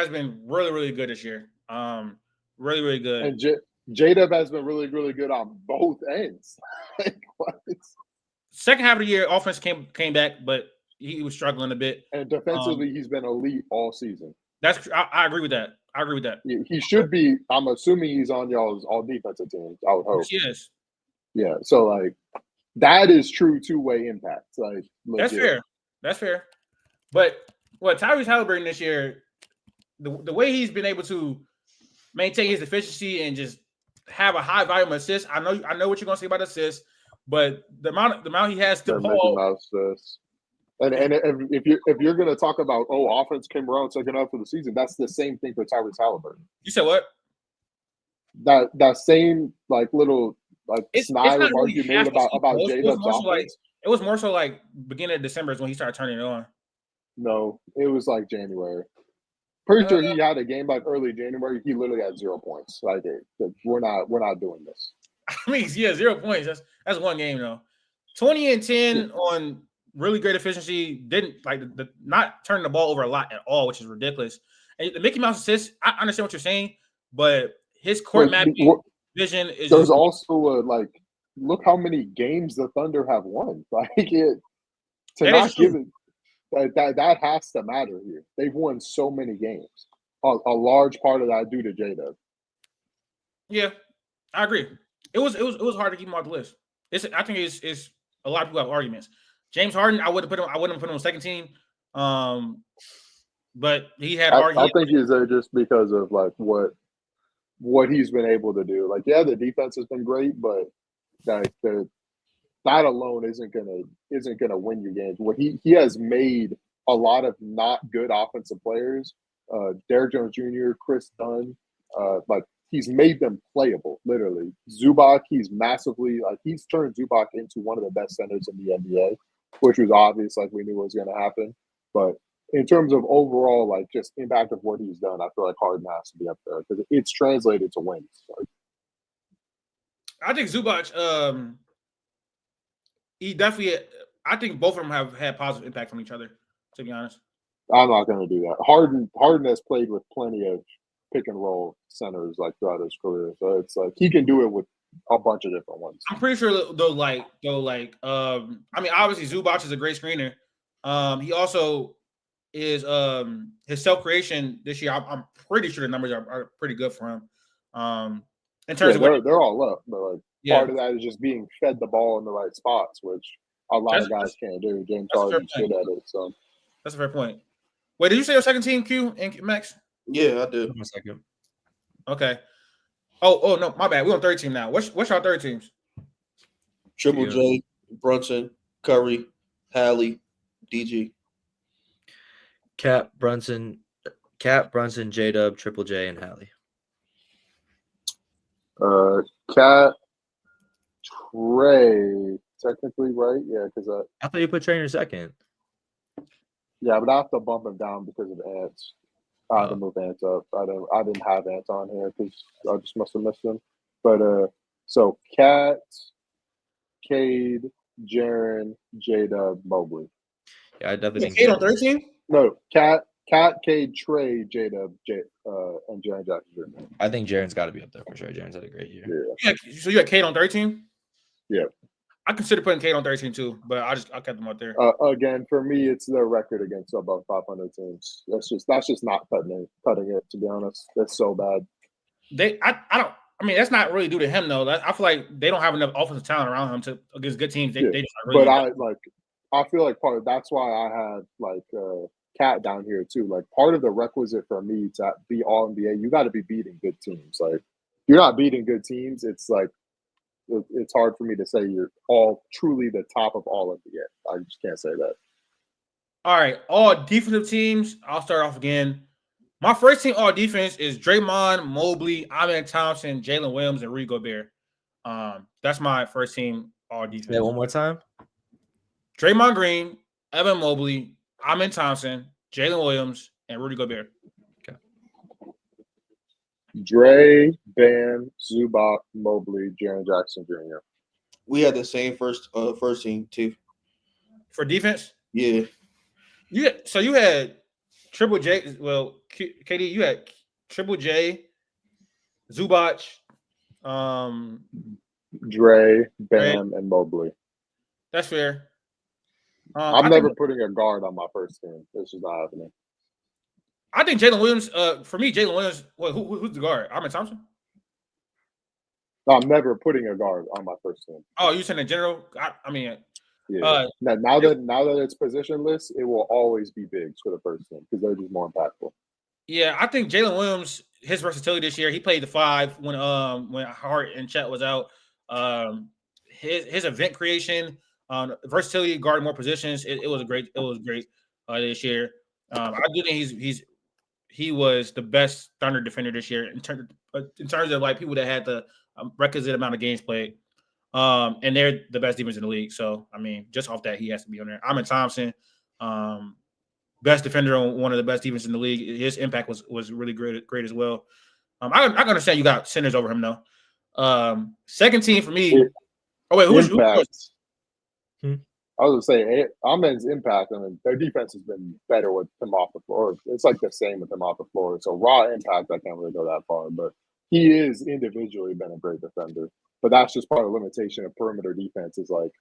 been really, really good this year. Really, really good. And J-Dub has been really, really good on both ends. Second half of the year, offense came back, but he was struggling a bit. And defensively, he's been elite all season. I agree with that. I agree with that. He should be. I'm assuming he's on y'all's all defensive teams. I would hope. Yes. Yeah. So like, that is true two-way impact. Like That's fair. But Tyrese Halliburton this year, the way he's been able to maintain his efficiency and just have a high volume of assists. I know what you're gonna say about assists, but the amount he has to ball. And if you're gonna talk about offense came around second half of the season, that's the same thing for Tyrese Halliburton. You said what? That same like little like snide remark you made about J-Dub's offense. It was more so like beginning of December is when he started turning it on. No, it was like January. Pretty sure he had a game like early January. He literally had 0 points. Like we're not doing this. I mean, yeah, 0 points. That's one game though. 20 and 10 on really great efficiency. Didn't like the not turning the ball over a lot at all, which is ridiculous. And the Mickey Mouse assist, I understand what you're saying, but his court mapping vision is there's just also like look how many games the Thunder have won. Like it to that not is true. give it that has to matter here. They've won so many games. A large part of that due to J-Dub. Yeah, I agree. It was hard to keep him off the list. I think it's a lot of people have arguments. James Harden, I wouldn't put him on second team. But he had I think he's there just because of like what he's been able to do. Like, yeah, the defense has been great, but like that alone isn't gonna win you games. What he has made a lot of not good offensive players, Derrick Jones Jr., Chris Dunn, like he's made them playable. Literally, Zubac, he's turned Zubac into one of the best centers in the NBA, which was obvious. Like we knew was going to happen, but in terms of overall, like just impact of what he's done, I feel like Harden has to be up there because it's translated to wins. Like, I think Zubac, he definitely. I think both of them have had positive impact on each other. To be honest, I'm not going to do that. Harden has played with plenty of pick and roll centers like throughout his career, so it's like he can do it with a bunch of different ones. I'm pretty sure though, I mean, obviously Zubac is a great screener. He also is his self creation this year. I'm pretty sure the numbers are pretty good for him. In terms of they're all up, but like part of that is just being fed the ball in the right spots, which a lot of guys can't do. James Harden's good at it, so that's a fair point. Wait, did you say your second team, Q and Max? Yeah, I do. A second. Okay. Oh no, my bad. We're on third team now. What's our third teams? Triple J, Brunson, Curry, Halley, DG. Cap, Brunson, J-Dub, Triple J, and Halley. Cat, Trey, technically, right? Yeah, because I thought you put Trey in your second. Yeah, but I have to bump him down because of Ants. I had to move Ants up. I didn't have Ants on here because I just must have missed him. But so Cat, Cade, Jaren, J-Dub, Mobley. Yeah, I definitely think Cade on 13? No, Cat, Cade, Trey, J-Dub, and Jaren Jackson Jr. I think Jaren's got to be up there for sure. Jaren's had a great year. Yeah. So you had Cade on 13? Yeah. I consider putting Cade on 13 too, but I kept them up there. Again, for me, it's the record against above 500 teams. That's just not cutting it. To be honest, that's so bad. I mean, that's not really due to him though. I feel like they don't have enough offensive talent around him against good teams. They just not really. But I feel like that's why I had Cat down here too. Like part of the requisite for me to be all NBA, you got to be beating good teams. Like if you're not beating good teams, it's like it's hard for me to say you're all truly the top of all NBA. I just can't say that. All right, all defensive teams. I'll start off again. My first team all defense is Draymond, Mobley, Amen Thompson, Jalen Williams, and Rudy Gobert. That's my first team all defense. Yeah, one more time. Draymond Green, Evan Mobley, Amen Thompson, Jalen Williams, and Rudy Gobert. Okay. Dre, Bam, Zubac, Mobley, Jaren Jackson Jr. We had the same first team too. For defense? Yeah. So you had Triple J. Well, KD, you had Triple J, Zubac, Dre, Bam, and Mobley. That's fair. I'm never putting a guard on my first team. This is not happening. I think Jalen Williams. For me, Jalen Williams. Who's the guard? Amen Thompson. No, I'm never putting a guard on my first team. Oh, you saying in general? I mean, yeah. Now that it's positionless, it will always be bigs for the first team because they're just more impactful. Yeah, I think Jalen Williams, his versatility this year, he played the 5 when Hart and Chet was out. His event creation, versatility, guarding more positions, it was great this year. I do think he was the best Thunder defender this year in terms of like people that had the requisite amount of games played. And they're the best defense in the league. So, I mean, just off that, he has to be on there. Amen Thompson, best defender on one of the best defenses in the league. His impact was really great as well. I understand you got centers over him, though. Second team for me. Oh, wait, who's I was gonna say Amen's impact. I mean, their defense has been better with him off the floor. It's like the same with him off the floor. So raw impact, I can't really go that far, but he is individually been a great defender. But that's just part of the limitation of perimeter defense. Is like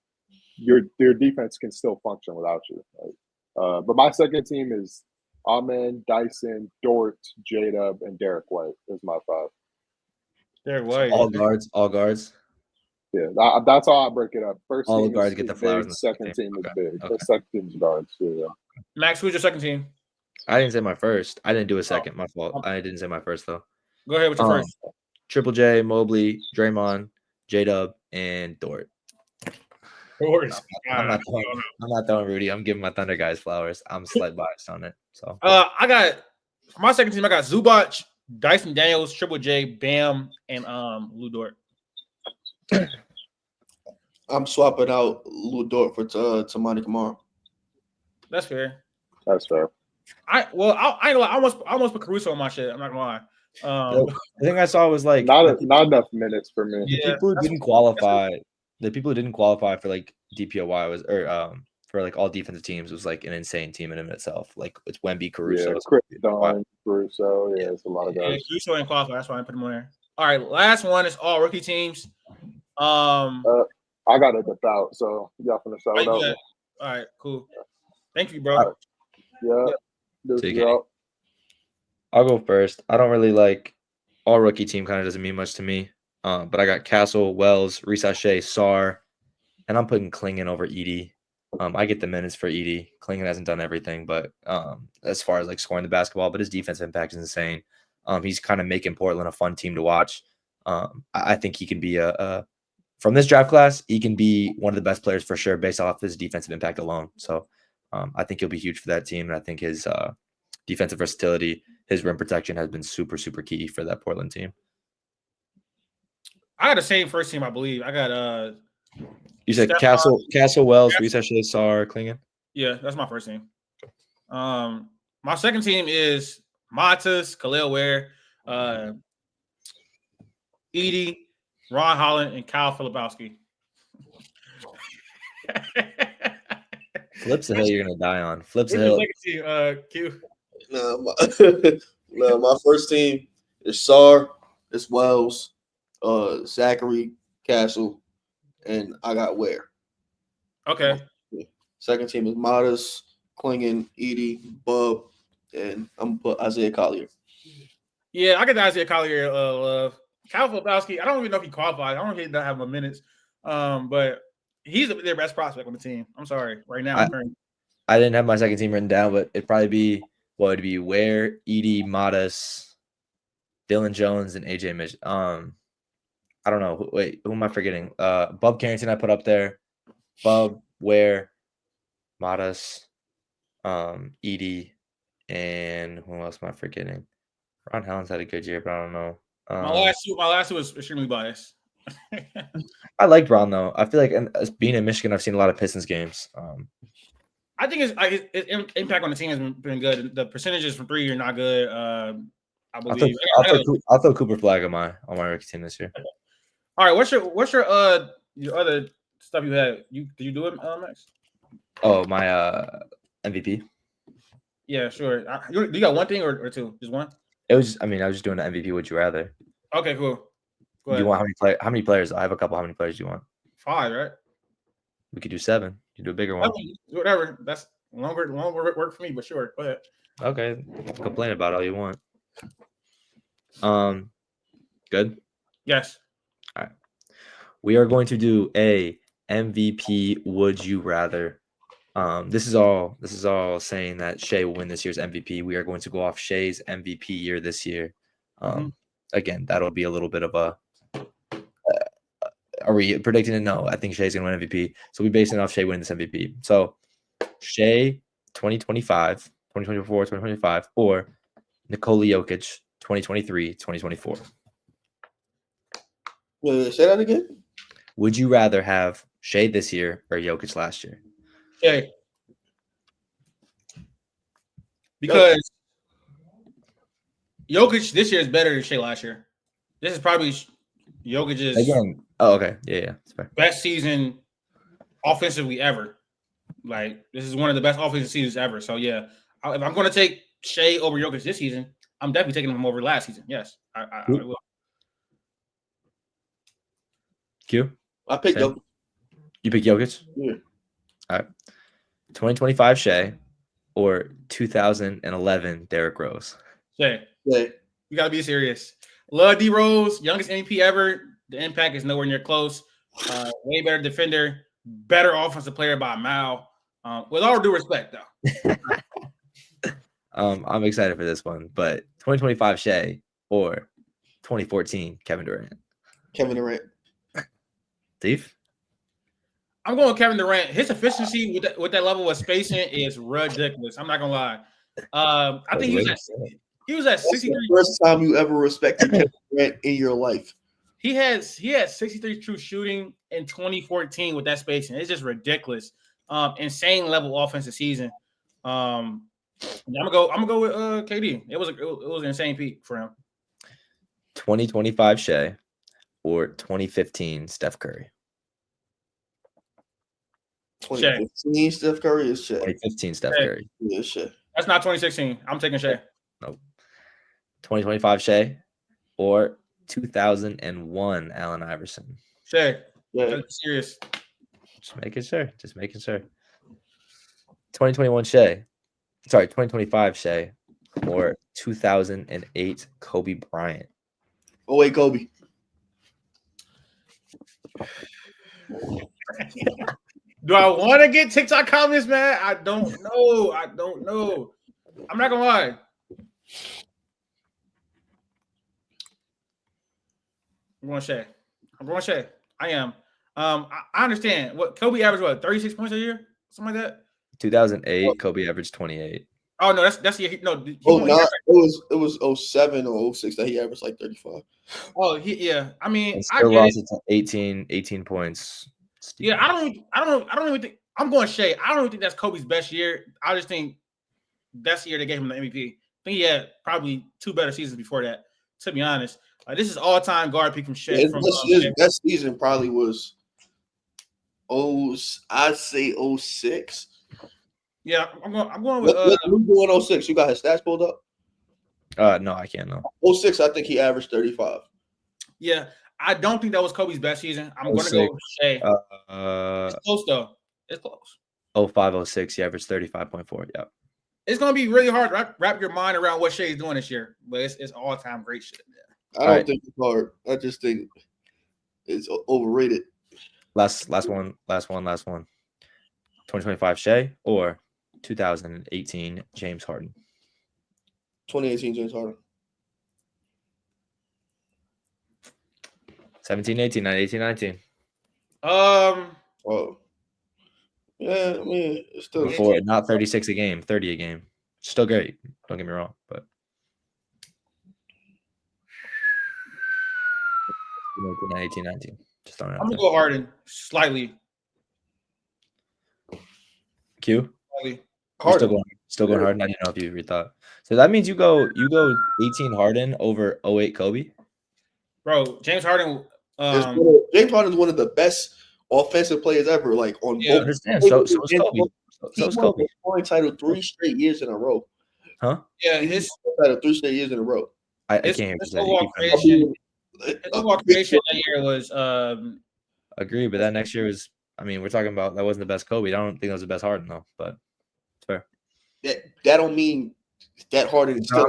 your defense can still function without you. Right? But my second team is Amen, Dyson, Dort, J-Dub, and Derek White is my 5. Derek White. All guards. Yeah, that's how I break it up. First All the team guards is get the big, flowers in the second team is big. Okay. The second team's guards. Yeah. Max, who's your second team? I didn't say my first. I didn't do a second. My fault. I didn't say my first though. Go ahead with your first. Triple J, Mobley, Draymond, J-Dub, and Dort. I'm not throwing Rudy. I'm giving my Thunder guys flowers. I'm slight biased on it. So I got for my second team. I got Zubac, Dyson Daniels, Triple J, Bam, and Lou Dort. I'm swapping out Lou Dort for Tamani Kamara. That's fair. That's fair. I almost put Caruso on my shit. I'm not gonna lie. the thing I saw was like not enough minutes for me. Yeah, people who didn't qualify. The people who didn't qualify for like DPOY was for like all defensive teams was like an insane team in and of itself. Like it's Wemby, Caruso, Chris Dunn, Caruso. Yeah, it's a lot of guys. Yeah, Caruso ain't qualified. That's why I put him on there. All right, last one is all rookie teams. I got it about, so y'all finna shout out. All right, cool. Thank you, bro. Yeah. I'll go first. I don't really like all rookie team. Kind of doesn't mean much to me. But I got Castle, Wells, Risache, Sar, and I'm putting Klingon over Edie. I get the minutes for Edie. Klingon hasn't done everything, but as far as like scoring the basketball, but his defensive impact is insane. He's kind of making Portland a fun team to watch. I think he can be from this draft class, he can be one of the best players for sure based off his defensive impact alone. So I think he'll be huge for that team, and I think his defensive versatility, his rim protection has been super, super key for that Portland team. I got the same first team, I believe. I got You said Castle, Wells, Risache, Sar, Klingon? Yeah, that's my first team. My second team is Matas, Khalil Ware, Edie, Ron Holland, and Kyle Filipowski. Flip's the hill you're gonna die on. Flip's the Who's hill. your second team, Q? No, my first team is Sar, it's Wells, Zachary, Castle, and I got Ware. Okay. Second team is Modest, Klingon, Edie, Bub, and I'm gonna put Isaiah Collier. Yeah, I got the Isaiah Collier love. Kyle Filipowski, I don't even know if he qualified. I don't think he'll have my minutes. But he's their best prospect on the team. I'm sorry, right now. I didn't have my second team written down, but it'd probably be it'd be Ware, Edie, Modest, Dylan Jones, and AJ Mitch. I don't know. Wait, who am I forgetting? Bub Carrington I put up there. Bub, Ware, Modest, Edie, and who else am I forgetting? Ron Helens had a good year, but I don't know. My last two was extremely biased. I liked Ron though. I feel like as being in Michigan, I've seen a lot of Pistons games. I think his impact on the team has been good. The percentages from 3 are not good. I believe. I'll throw Cooper Flag on my rookie team this year. All right, what's your other stuff you had? Did you do it, Max? Oh, my MVP. Yeah, sure. You got one thing or two? Just one? It was. I was just doing the MVP. Would you rather? Okay, cool. Do you want how many players? I have a couple. How many players do you want? 5, right? We could do 7. You can do a bigger one. Whatever. That's longer work for me, but sure. Go ahead. Okay. Complain about all you want. Good? Yes. All right. We are going to do a MVP would you rather. This is all saying that Shea will win this year's MVP. We are going to go off Shea's MVP year this year. Again, that'll be a little bit of a are we predicting it? No, I think Shea's gonna win MVP. So we're basing it off Shea winning this MVP. So Shea 2025, 2024, 2025, or Nikola Jokic 2023, 2024. Say that again. Would you rather have Shea this year or Jokic last year? Okay. Because Jokic this year is better than Shea last year. This is probably Jokic's again. Oh, okay. Yeah. That's fair. best season offensively ever. Like, this is one of the best offensive seasons ever. So, yeah, if I'm going to take Shea over Jokic this season, I'm definitely taking him over last season. Yes, I will. Q? I picked Shea? Jokic. You pick Jokic? Yeah. All right. 2025 Shea or 2011 Derrick Rose? Shea, Yeah. you got to be serious. Love D Rose, youngest MVP ever. The impact is nowhere near close. Way better defender, better offensive player by a mile. With all due respect, though. I'm excited for this one, but 2025 Shea or 2014 Kevin Durant? Kevin Durant. Steve? I'm going with Kevin Durant. His efficiency with that level of spacing is ridiculous. I'm not gonna lie. I think he was at That's 63. the first time you ever respected Kevin Durant in your life. He had 63 true shooting in 2014 with that spacing. It's just ridiculous. Insane level offensive season. I'm gonna go with KD. It was an insane peak for him. 2025 Shea or 2015 Steph Curry? 2015 Steph Curry is Shea. 2015 Steph Shea. Curry. Yeah, Shea. That's not 2016. I'm taking Shea. Nope. 2025 Shea or 2001 Allen Iverson? Shea. Yeah. Let's be serious. Just making sure. 2021 Shea. Sorry, 2025 Shea or 2008 Kobe Bryant? Oh, wait, Kobe. Do I want to get TikTok comments, man? I don't know. I'm not gonna lie. I'm going Shea. I am. I understand. What Kobe averaged 36 points a year? Something like that. 2008 Kobe averaged 28. Oh no, that's the no. It was 07 or 06 that he averaged like 35. Oh, yeah. I mean, And I still get lost it. it to 18 points. Yeah, I don't even think I'm going Shea. I don't even think that's Kobe's best year. I just think that's the year they gave him the MVP. I think he had probably 2 better seasons before that. To be honest, this is all-time guard pick from Shea. His best season probably was I'd say 06. Yeah, I'm going with Let's do 106. You got his stats pulled up? No, I can't. No. 06, I think he averaged 35. Yeah, I don't think that was Kobe's best season. I'm going to go with Shea. It's close though. It's close. 05, 06, he averaged 35.4. Yep. It's going to be really hard to wrap your mind around what Shea's doing this year, but it's all-time great shit. I don't think it's hard. I just think it's overrated. Last one. 2025 Shea or 2018 James Harden? 2018 James Harden. 17-18, not 18-19. Oh. Yeah, I mean, it's still Before, not 36 a game, 30 a game. Still great. Don't get me wrong, but 18-19. Just throwing it out I'm there. gonna go Harden slightly. Q? Slightly. Still going Harden. I didn't know if you rethought. So that means you go 18 Harden over 08 Kobe? Bro, James Harden. James Harden is one of the best offensive players ever. Like on I understand. So is Kobe. So is Kobe. Scoring title 3 straight years in a row. Huh? Yeah, his title 3 straight years in a row. I can't hear his you. overall creation that year was agree, but that next year was. I mean, we're talking about that wasn't the best Kobe. I don't think that was the best Harden though, but it's fair. That don't mean that Harden is still.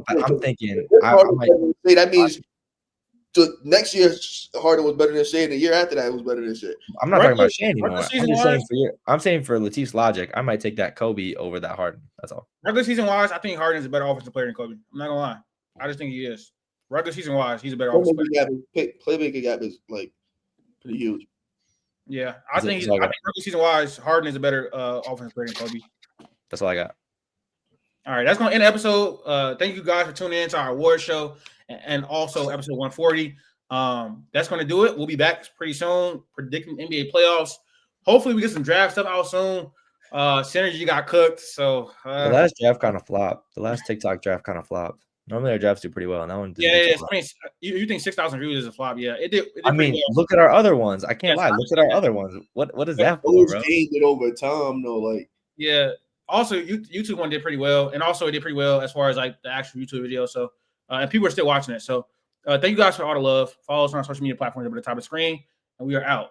I'm thinking. That means the next year Harden was better than Shea, and the year after that it was better than Shea. I'm not talking about Shea anymore. I'm saying for Latif's logic, I might take that Kobe over that Harden. That's all. Regular season wise, I think Harden is a better offensive player than Kobe. I'm not gonna lie. I just think he is. Regular season wise, he's a better offensive player. Playmaking gap is like pretty huge. Yeah, I think regular season wise, Harden is a better offensive player than Kobe. That's all I got. All right, that's gonna end the episode. Thank you guys for tuning in to our award show and also episode 140. That's gonna do it. We'll be back pretty soon predicting NBA playoffs. Hopefully, we get some draft stuff out soon. Synergy got cooked, so the last draft kind of flopped. The last TikTok draft kind of flopped. Normally our drafts do pretty well, and that one didn't Yeah, do it so is. I mean, you think 6,000 views is a flop? Yeah, it did. It did I pretty mean, well. look at our other ones. I can't Yes, lie. I Look at our understand other ones. What is Like, that for, those bro? gained it over time, though. Like, Yeah. Also, YouTube one did pretty well, and also it did pretty well as far as like the actual YouTube video. So, and people are still watching it. So, thank you guys for all the love. Follow us on our social media platforms up at the top of the screen, and we are out.